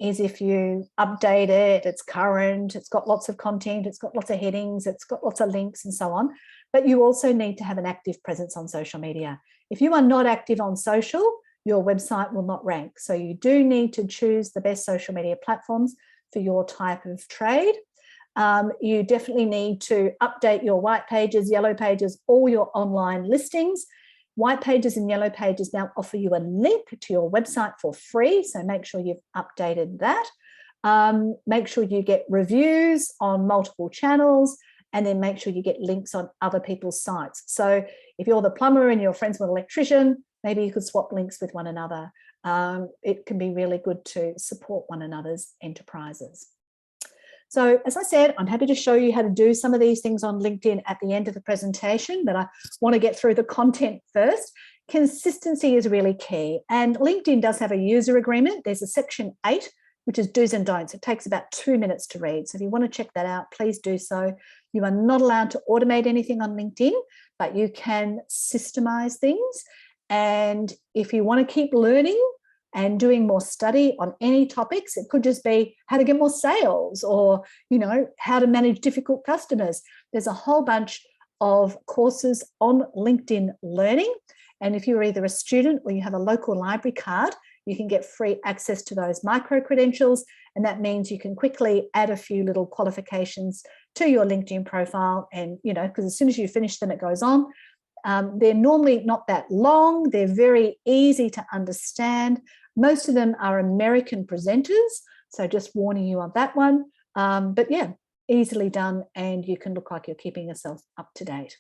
is if you update it, it's current, it's got lots of content, it's got lots of headings, it's got lots of links and so on. But you also need to have an active presence on social media. If you are not active on social, your website will not rank. So you do need to choose the best social media platforms for your type of trade. You definitely need to update your white pages, yellow pages, all your online listings. White pages and yellow pages now offer you a link to your website for free. So make sure you've updated that. Make sure you get reviews on multiple channels, and then make sure you get links on other people's sites. So if you're the plumber and you're friends with an electrician, maybe you could swap links with one another. It can be really good to support one another's enterprises. So as I said, I'm happy to show you how to do some of these things on LinkedIn at the end of the presentation, but I want to get through the content first. Consistency is really key, and LinkedIn does have a user agreement. There's a section 8, which is do's and don'ts. It takes about 2 minutes to read. So if you want to check that out, please do so. You are not allowed to automate anything on LinkedIn, but you can systemize things. And if you want to keep learning and doing more study on any topics, it could just be how to get more sales, or, you know, how to manage difficult customers. There's a whole bunch of courses on LinkedIn Learning. And if you're either a student or you have a local library card, you can get free access to those micro credentials. And that means you can quickly add a few little qualifications to your LinkedIn profile. And, you know, because as soon as you finish them, it goes on. They're normally not that long. They're very easy to understand. Most of them are American presenters, so just warning you on that one. But yeah, easily done, and you can look like you're keeping yourself up to date.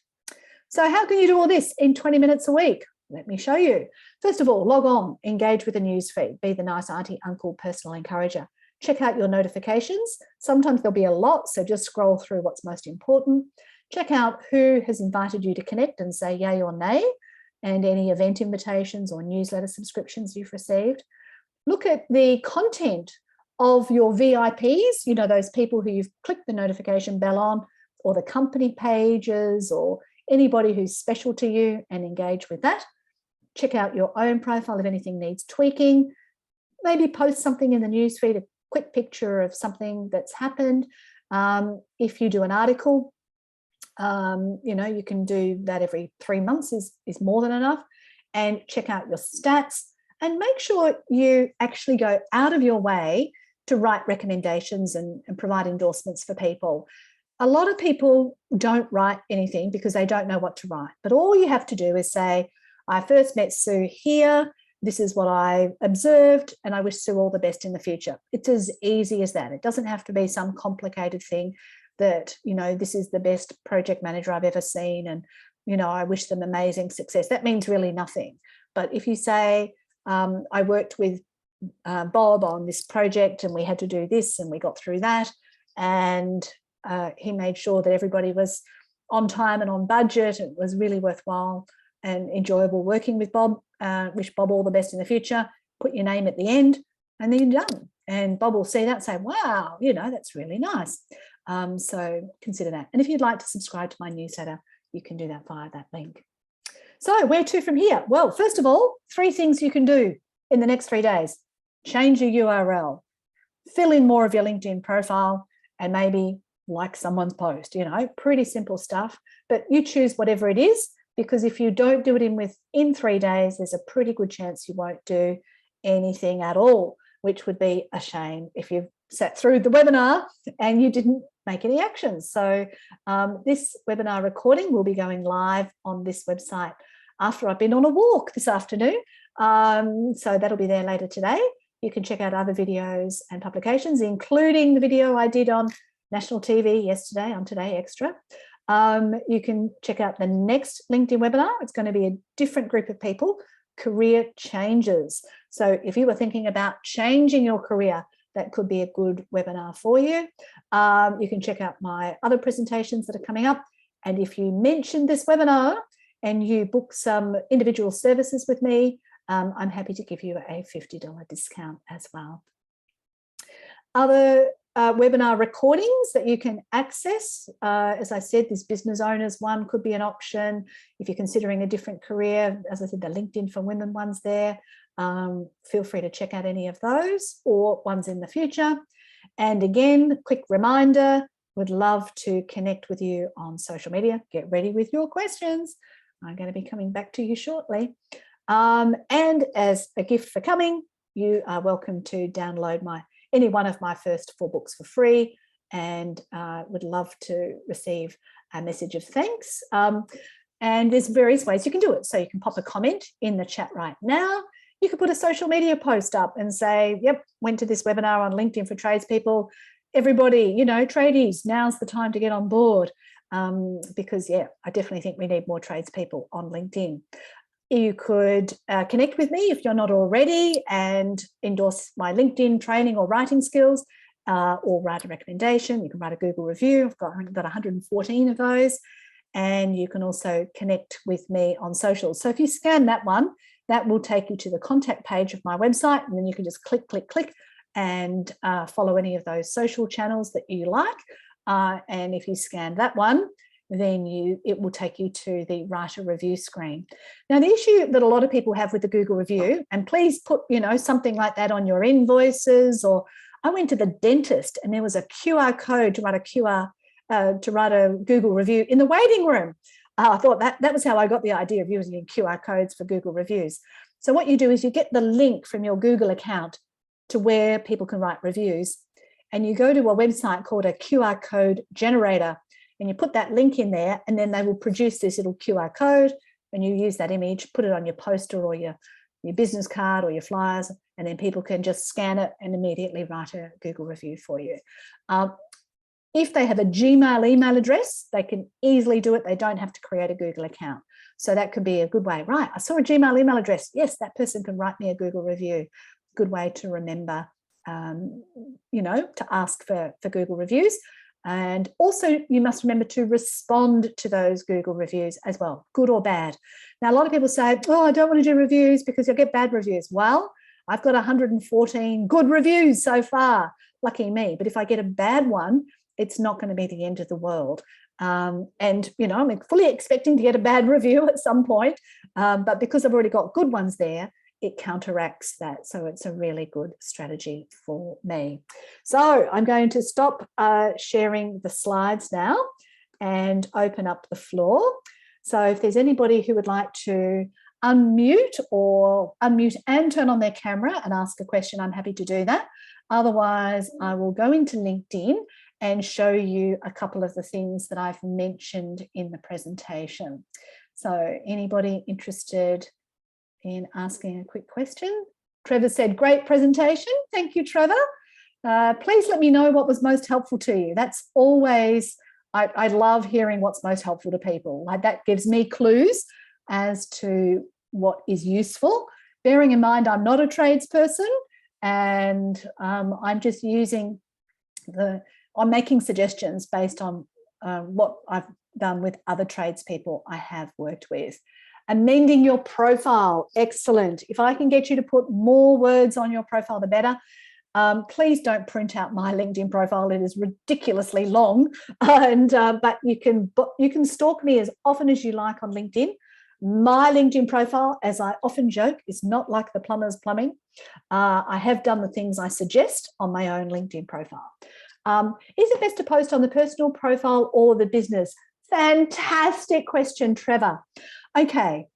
So how can you do all this in 20 minutes a week? Let me show you. First of all, log on, engage with the newsfeed, be the nice auntie, uncle, personal encourager. Check out your notifications. Sometimes there'll be a lot, so just scroll through what's most important. Check out who has invited you to connect and say yay or nay, and any event invitations or newsletter subscriptions you've received. Look at the content of your VIPs, you know, those people who you've clicked the notification bell on, or the company pages, or anybody who's special to you, and engage with that. Check out your own profile if anything needs tweaking. Maybe post something in the newsfeed, a quick picture of something that's happened. If you do an article, You know, you can do that every 3 months is more than enough, and check out your stats and make sure you actually go out of your way to write recommendations and provide endorsements for people. A lot of people don't write anything because they don't know what to write, but all you have to do is say, I first met Sue here, this is what I observed, and I wish Sue all the best in the future. It's as easy as that. It doesn't have to be some complicated thing that, you know, this is the best project manager I've ever seen, and, you know, I wish them amazing success. That means really nothing. But if you say, I worked with Bob on this project and we had to do this and we got through that, and he made sure that everybody was on time and on budget. It was really worthwhile and enjoyable working with Bob. Wish Bob all the best in the future. Put your name at the end and then you're done. And Bob will see that and say, wow, you know, that's really nice. So consider that. And if you'd like to subscribe to my newsletter, you can do that via that link. So where to from here? Well, first of all, 3 things you can do in the next 3 days. Change your URL, fill in more of your LinkedIn profile, and maybe like someone's post, you know, pretty simple stuff, but you choose whatever it is, because if you don't do it within 3 days, there's a pretty good chance you won't do anything at all, which would be a shame if you've sat through the webinar and you didn't make any actions. So this webinar recording will be going live on this website after I've been on a walk this afternoon. So that'll be there later today. You can check out other videos and publications, including the video I did on national TV yesterday on Today Extra. You can check out the next LinkedIn webinar. It's going to be a different group of people, career changes. So if you were thinking about changing your career, that could be a good webinar for you. You can check out my other presentations that are coming up. And if you mention this webinar and you book some individual services with me, I'm happy to give you a $50 discount as well. Other webinar recordings that you can access. As I said, this business owners one could be an option. If you're considering a different career, as I said, the LinkedIn for Women one's there. Feel free to check out any of those or ones in the future. And again, quick reminder, would love to connect with you on social media. Get ready with your questions. I'm going to be coming back to you shortly. And as a gift for coming, you are welcome to download any one of my first 4 books for free, and would love to receive a message of thanks. And there's various ways you can do it. So you can pop a comment in the chat right now. You could put a social media post up and say, yep, went to this webinar on LinkedIn for tradespeople. Everybody, you know, tradies, now's the time to get on board. Because, yeah, I definitely think we need more tradespeople on LinkedIn. You could connect with me if you're not already and endorse my LinkedIn training or writing skills, or write a recommendation. You can write a Google review. I've got 114 of those. And you can also connect with me on social. So if you scan that one, that will take you to the contact page of my website, and then you can just click, click, click, and follow any of those social channels that you like. And if you scan that one, then it will take you to the write a review screen. Now, the issue that a lot of people have with the Google review, and please put, you know, something like that on your invoices, or I went to the dentist and there was a QR code to write a Google review in the waiting room. I thought that was how I got the idea of using QR codes for Google reviews. So what you do is you get the link from your Google account to where people can write reviews, and you go to a website called a QR code generator, and you put that link in there, and then they will produce this little QR code, and you use that image, put it on your poster or your business card or your flyers, and then people can just scan it and immediately write a Google review for you. If they have a Gmail email address, they can easily do it. They don't have to create a Google account. So that could be a good way. Right, I saw a Gmail email address. Yes, that person can write me a Google review. Good way to remember, you know, to ask for Google reviews. And also you must remember to respond to those Google reviews as well, good or bad. Now, a lot of people say, oh, I don't want to do reviews because you'll get bad reviews. Well, I've got 114 good reviews so far, lucky me. But if I get a bad one, it's not going to be the end of the world. And, you know, I'm fully expecting to get a bad review at some point, but because I've already got good ones there, it counteracts that. So it's a really good strategy for me. So I'm going to stop sharing the slides now. and open up the floor. So if there's anybody who would like to unmute and turn on their camera and ask a question, I'm happy to do that. Otherwise, I will go into LinkedIn and show you a couple of the things that I've mentioned in the presentation. So anybody interested in asking a quick question? Trevor said, great presentation. Thank you, Trevor. Please let me know what was most helpful to you. That's always, I love hearing what's most helpful to people. Like, that gives me clues as to what is useful. Bearing in mind, I'm not a tradesperson, and I'm just using I'm making suggestions based on what I've done with other tradespeople I have worked with. Amending your profile, excellent. If I can get you to put more words on your profile, the better. Please don't print out my LinkedIn profile. It is ridiculously long, and but you can stalk me as often as you like on LinkedIn. My LinkedIn profile, as I often joke, is not like the plumber's plumbing. I have done the things I suggest on my own LinkedIn profile. Is it best to post on the personal profile or the business? Fantastic question, Trevor. Okay,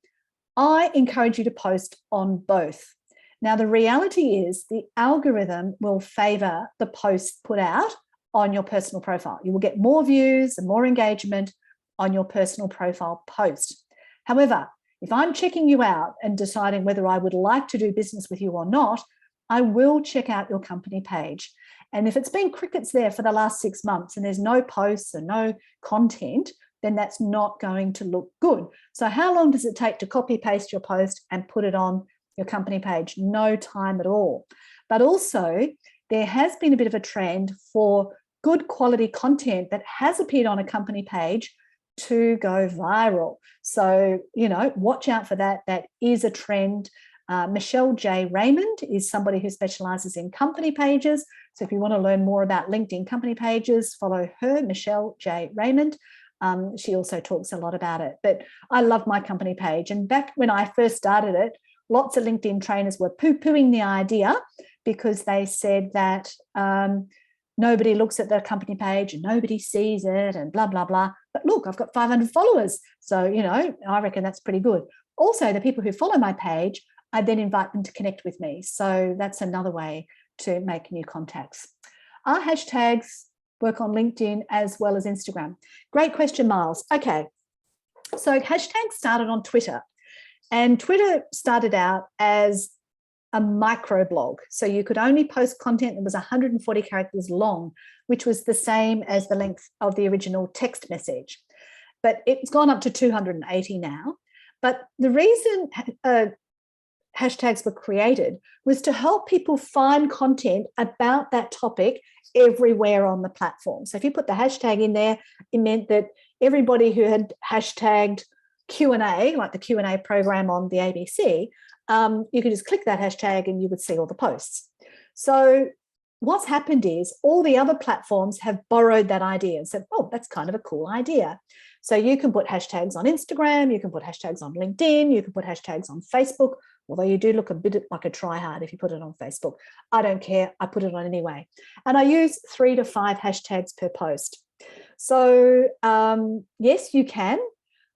I encourage you to post on both. Now, the reality is the algorithm will favour the posts put out on your personal profile. You will get more views and more engagement on your personal profile post. However, if I'm checking you out and deciding whether I would like to do business with you or not, I will check out your company page. And if it's been crickets there for the last 6 months and there's no posts and no content, then that's not going to look good. So how long does it take to copy paste your post and put it on your company page? No time at all. But also, there has been a bit of a trend for good quality content that has appeared on a company page to go viral. So, watch out for that. That is a trend. Michelle J. Raymond is somebody who specializes in company pages. So if you want to learn more about LinkedIn company pages, follow her, Michelle J. Raymond. She also talks a lot about it. But I love my company page. And back when I first started it, lots of LinkedIn trainers were poo-pooing the idea because they said that nobody looks at the company page and nobody sees it and blah, blah, blah. But look, I've got 500 followers. So, I reckon that's pretty good. Also, the people who follow my page, I then invite them to connect with me. So that's another way to make new contacts. Are hashtags work on LinkedIn as well as Instagram? Great question, Miles. Okay, so hashtags started on Twitter. And Twitter started out as a microblog. So you could only post content that was 140 characters long, which was the same as the length of the original text message. But it's gone up to 280 now. But the reason hashtags were created was to help people find content about that topic everywhere on the platform. So if you put the hashtag in there, it meant that everybody who had hashtagged Q&A, like the Q&A program on the ABC, you could just click that hashtag and you would see all the posts. So what's happened is all the other platforms have borrowed that idea and said, oh, that's kind of a cool idea. So you can put hashtags on Instagram, you can put hashtags on LinkedIn, you can put hashtags on Facebook, although you do look a bit like a tryhard if you put it on Facebook. I don't care, I put it on anyway. And I use 3 to 5 hashtags per post. So yes, you can,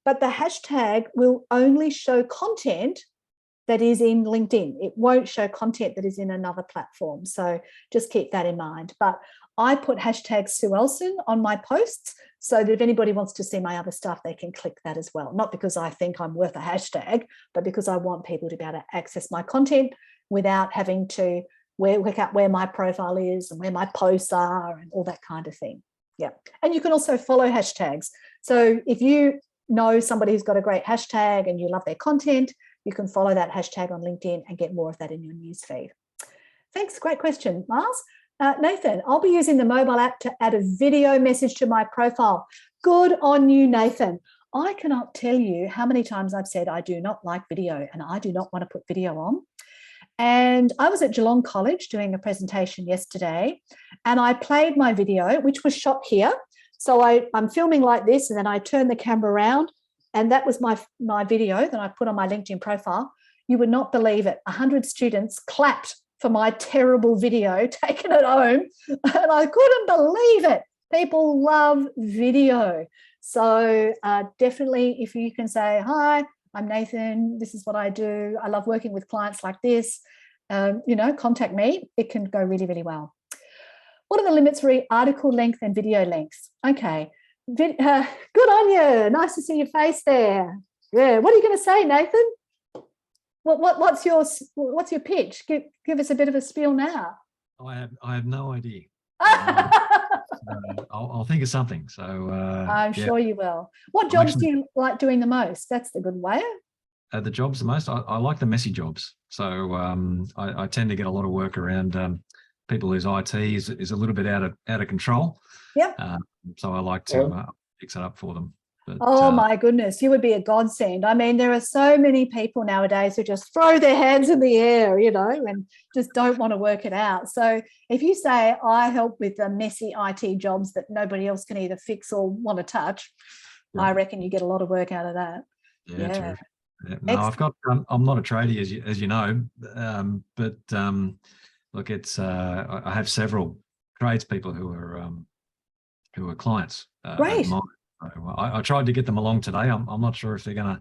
but the hashtag will only show content that is in LinkedIn. It won't show content that is in another platform. So just keep that in mind. But I put hashtag Sue Elson on my posts so that if anybody wants to see my other stuff, they can click that as well. Not because I think I'm worth a hashtag, but because I want people to be able to access my content without having to work out where my profile is and where my posts are and all that kind of thing. Yeah. And you can also follow hashtags. So if you know somebody who's got a great hashtag and you love their content, you can follow that hashtag on LinkedIn and get more of that in your newsfeed. Thanks, great question, Miles. Nathan, I'll be using the mobile app to add a video message to my profile. Good on you, Nathan. I cannot tell you how many times I've said I do not like video and I do not want to put video on. And I was at Geelong College doing a presentation yesterday and I played my video, which was shot here. So I'm filming like this and then I turn the camera around and that was my video that I put on my LinkedIn profile. You would not believe it. 100 students clapped for my terrible video taken at home and I couldn't believe it. People love video. So definitely, if you can say, hi, I'm Nathan, this is what I do, I love working with clients like this, contact me. It can go really, really well. What are the limits for article length and video lengths? Okay, good on you. Nice to see your face there. Yeah, what are you going to say, Nathan? What's your pitch? Give us a bit of a spiel now. I have no idea. I'll think of something. So I'm sure you will. What jobs do you like doing the most? That's the good way. The jobs the most. I like the messy jobs. So I tend to get a lot of work around people whose IT is a little bit out of control. Yep. So I like to fix it up for them. But, my goodness, you would be a godsend. I mean, there are so many people nowadays who just throw their hands in the air, and just don't want to work it out. So if you say, I help with the messy IT jobs that nobody else can either fix or want to touch, I reckon you get a lot of work out of that. Yeah. Terrific. Yeah. No, I've got. I'm not a tradie, as you know, but look, it's. I have several tradespeople who are clients. Great. Of mine. So I tried to get them along today. I'm not sure if they're going to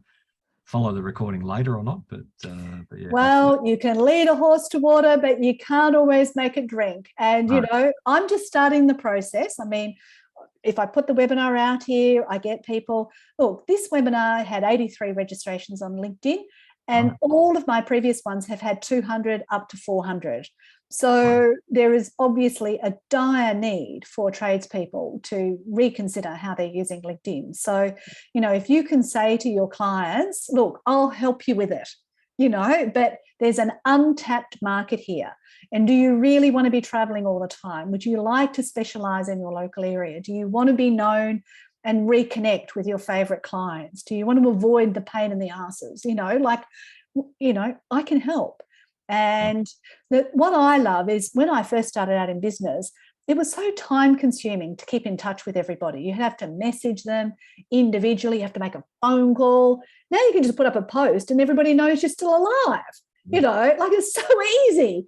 follow the recording later or not, but yeah. Well, you can lead a horse to water, but you can't always make it drink. And I'm just starting the process. I mean, if I put the webinar out here, I get people. Look, this webinar had 83 registrations on LinkedIn, and all of my previous ones have had 200 up to 400. So there is obviously a dire need for tradespeople to reconsider how they're using LinkedIn. So, if you can say to your clients, look, I'll help you with it, but there's an untapped market here. And do you really want to be traveling all the time? Would you like to specialize in your local area? Do you want to be known and reconnect with your favorite clients? Do you want to avoid the pain in the asses? I can help. And what I love is when I first started out in business, it was so time consuming to keep in touch with everybody. You have to message them individually. You have to make a phone call. Now you can just put up a post and everybody knows you're still alive. It's so easy.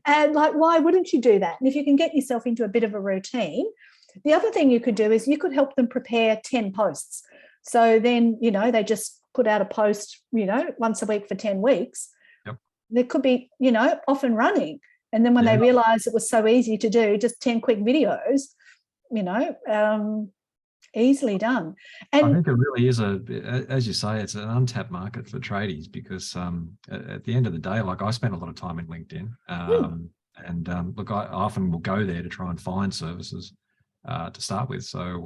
And why wouldn't you do that? And if you can get yourself into a bit of a routine, the other thing you could do is you could help them prepare 10 posts. So then, they just put out a post, once a week for 10 weeks. There could be, off and running. And then when they realize it was so easy to do, just 10 quick videos, easily done. And I think it really is as you say, it's an untapped market for tradies because at the end of the day, I spent a lot of time in LinkedIn and look, I often will go there to try and find services to start with. So,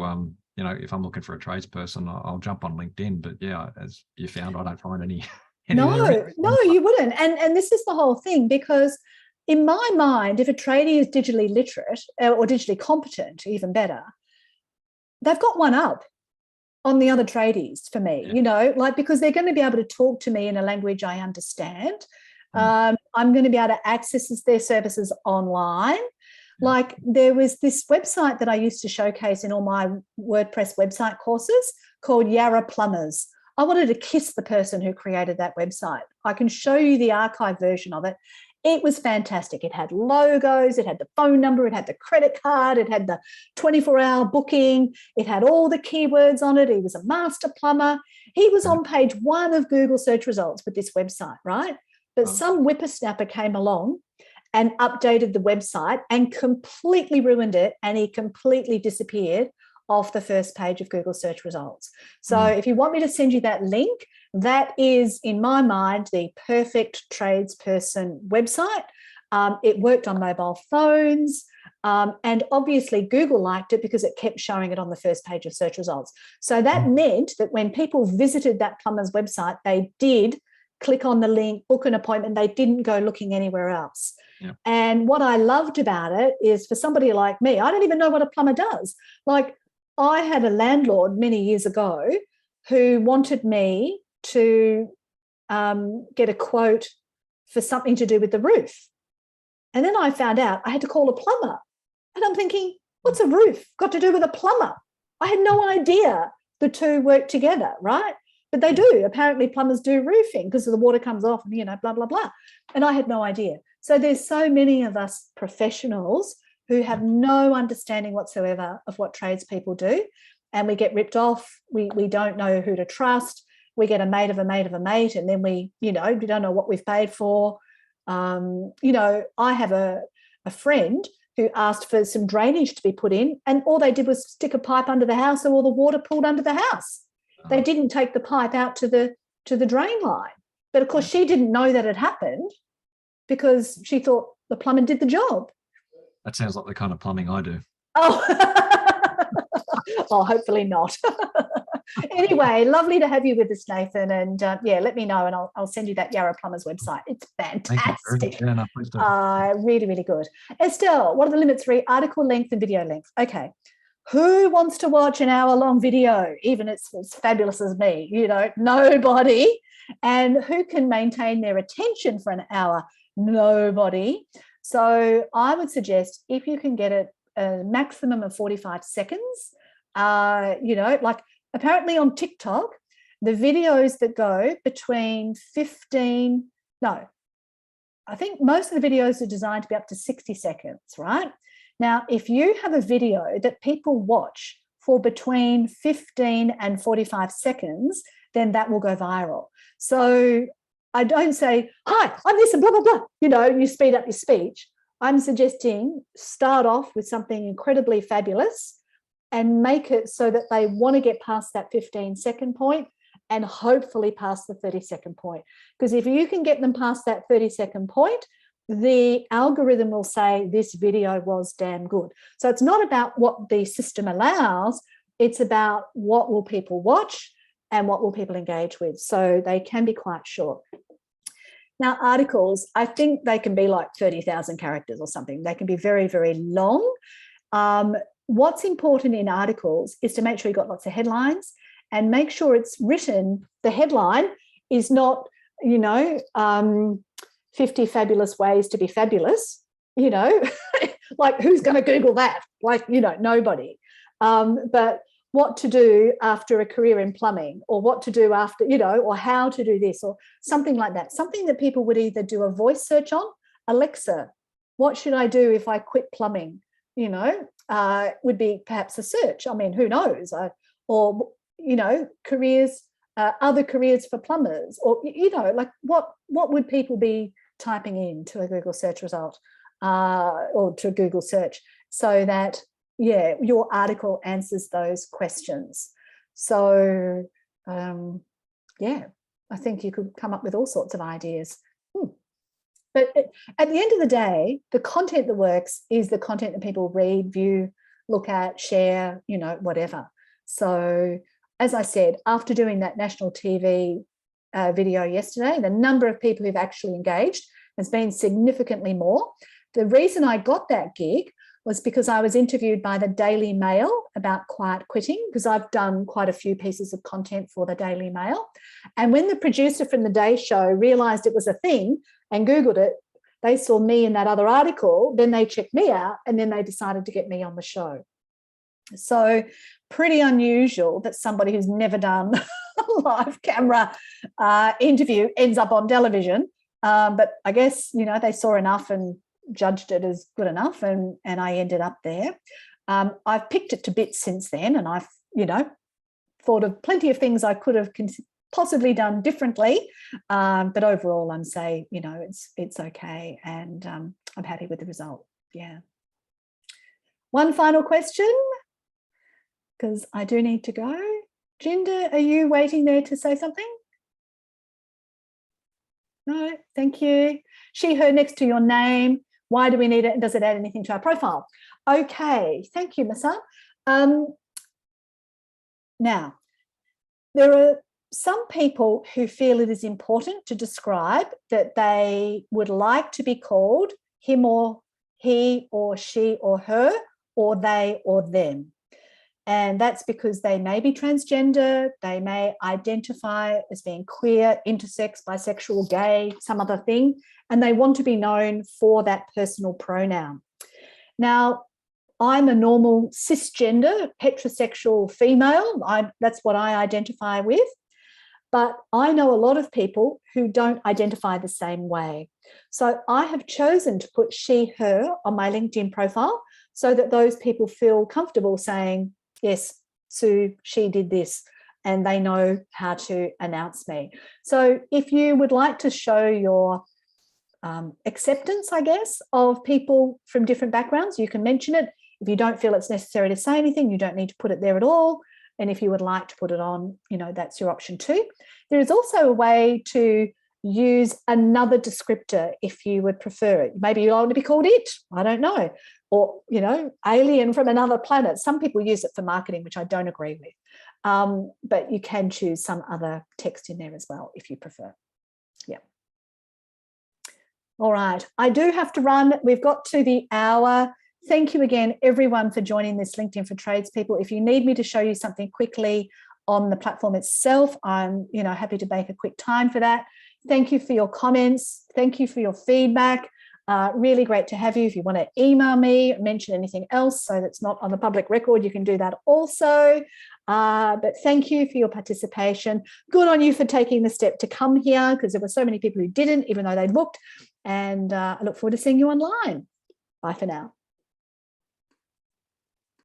if I'm looking for a tradesperson, I'll jump on LinkedIn. But yeah, as you found, I don't find any. No, you wouldn't. And this is the whole thing, because in my mind, if a tradie is digitally literate or digitally competent, even better, they've got one up on the other tradies for me, because they're going to be able to talk to me in a language I understand. I'm going to be able to access their services online. There was this website that I used to showcase in all my WordPress website courses called Yarra Plumbers. I wanted to kiss the person who created that website. I can show you the archive version of it. It was fantastic. It had logos, it had the phone number, it had the credit card, it had the 24-hour booking, it had all the keywords on it. He was a master plumber. He was on page 1 of Google search results with this website, right? But some whippersnapper came along and updated the website and completely ruined it, and he completely disappeared off the first page of Google search results. So if you want me to send you that link, that is, in my mind, the perfect tradesperson website. It worked on mobile phones, and obviously Google liked it because it kept showing it on the first page of search results. So that meant that when people visited that plumber's website, they did click on the link, book an appointment. They didn't go looking anywhere else. Yeah. And what I loved about it is, for somebody like me, I don't even know what a plumber does. I had a landlord many years ago who wanted me to get a quote for something to do with the roof. And then I found out I had to call a plumber. And I'm thinking, what's a roof got to do with a plumber? I had no idea the two work together, right? But they do. Apparently plumbers do roofing because the water comes off and, blah, blah, blah. And I had no idea. So there's so many of us professionals who have no understanding whatsoever of what tradespeople do. and we get ripped off. We don't know who to trust. We get a mate of a mate of a mate, and then we don't know what we've paid for. I have a friend who asked for some drainage to be put in, and all they did was stick a pipe under the house, so all the water pooled under the house. They didn't take the pipe out to the drain line. But of course, she didn't know that had happened because she thought the plumber did the job. That sounds like the kind of plumbing I do. Oh, oh, hopefully not. Anyway, lovely to have you with us, Nathan. And let me know, and I'll send you that Yarra Plumbers website. It's fantastic. Yeah, no, please do. Really, really good. Estelle, what are the limits? Article length and video length. Okay. Who wants to watch an hour-long video, even it's as fabulous as me? Nobody. And who can maintain their attention for an hour? Nobody. So I would suggest if you can get it a maximum of 45 seconds, like apparently on TikTok, the videos that go between I think most of the videos are designed to be up to 60 seconds, right? Now, if you have a video that people watch for between 15 and 45 seconds, then that will go viral. So I don't say, hi, I'm this and blah, blah, blah, you speed up your speech. I'm suggesting start off with something incredibly fabulous and make it so that they want to get past that 15-second point and hopefully past the 30-second point. Because if you can get them past that 30-second point, the algorithm will say this video was damn good. So it's not about what the system allows, it's about what will people watch and what will people engage with. So they can be quite short. Now, articles, I think they can be like 30,000 characters or something. They can be very, very long. What's important in articles is to make sure you've got lots of headlines and make sure it's written. The headline is not, 50 fabulous ways to be fabulous, like who's going to Google that? Like, nobody. But what to do after a career in plumbing, or what to do after, or how to do this, or something like that. Something that people would either do a voice search on. Alexa, what should I do if I quit plumbing? Would be perhaps a search. I mean, who knows? Careers, other careers for plumbers, or, like what would people be typing in to a Google search result or to a Google search so that, your article answers those questions. So, I think you could come up with all sorts of ideas. But at the end of the day, the content that works is the content that people read, view, look at, share, whatever. So as I said, after doing that national TV video yesterday, the number of people who've actually engaged has been significantly more. The reason I got that gig was because I was interviewed by the Daily Mail about quiet quitting, because I've done quite a few pieces of content for the Daily Mail. And when the producer from the Day Show realised it was a thing and Googled it, they saw me in that other article, then they checked me out, and then they decided to get me on the show. So pretty unusual that somebody who's never done a live camera interview ends up on television. But I guess, they saw enough and judged it as good enough, and I ended up there. I've picked it to bits since then, and I've, thought of plenty of things I could have possibly done differently. But overall, I'm saying, it's okay, and I'm happy with the result. Yeah. One final question, because I do need to go. Jinder, are you waiting there to say something? No, thank you. She, her next to your name. Why do we need it, and does it add anything to our profile? Okay, thank you, Masa. Now, there are some people who feel it is important to describe that they would like to be called him or he or she or her, or they or them. And that's because they may be transgender, they may identify as being queer, intersex, bisexual, gay, some other thing, and they want to be known for that personal pronoun. Now, I'm a normal cisgender, heterosexual female. That's what I identify with. But I know a lot of people who don't identify the same way. So I have chosen to put she, her on my LinkedIn profile so that those people feel comfortable saying, yes, Sue, she did this, and they know how to announce me. So if you would like to show your acceptance, I guess, of people from different backgrounds, you can mention it. If you don't feel it's necessary to say anything, you don't need to put it there at all. And if you would like to put it on, you know, that's your option too. There is also a way to use another descriptor if you would prefer it. Maybe you want to be called it, I don't know, or, you know, alien from another planet. Some people use it for marketing, which I don't agree with. But you can choose some other text in there as well if you prefer. Yeah. All right, I do have to run. We've got to the hour. Thank you again, everyone, for joining this LinkedIn for Tradespeople. If you need me to show you something quickly on the platform itself, I'm, you know, happy to make a quick time for that. Thank you for your comments. Thank you for your feedback. Really great to have you. If you want to email me, mention anything else so that's not on the public record, you can do that also. But thank you for your participation. Good on you for taking the step to come here, because there were so many people who didn't, even though they looked. And I look forward to seeing you online. Bye for now.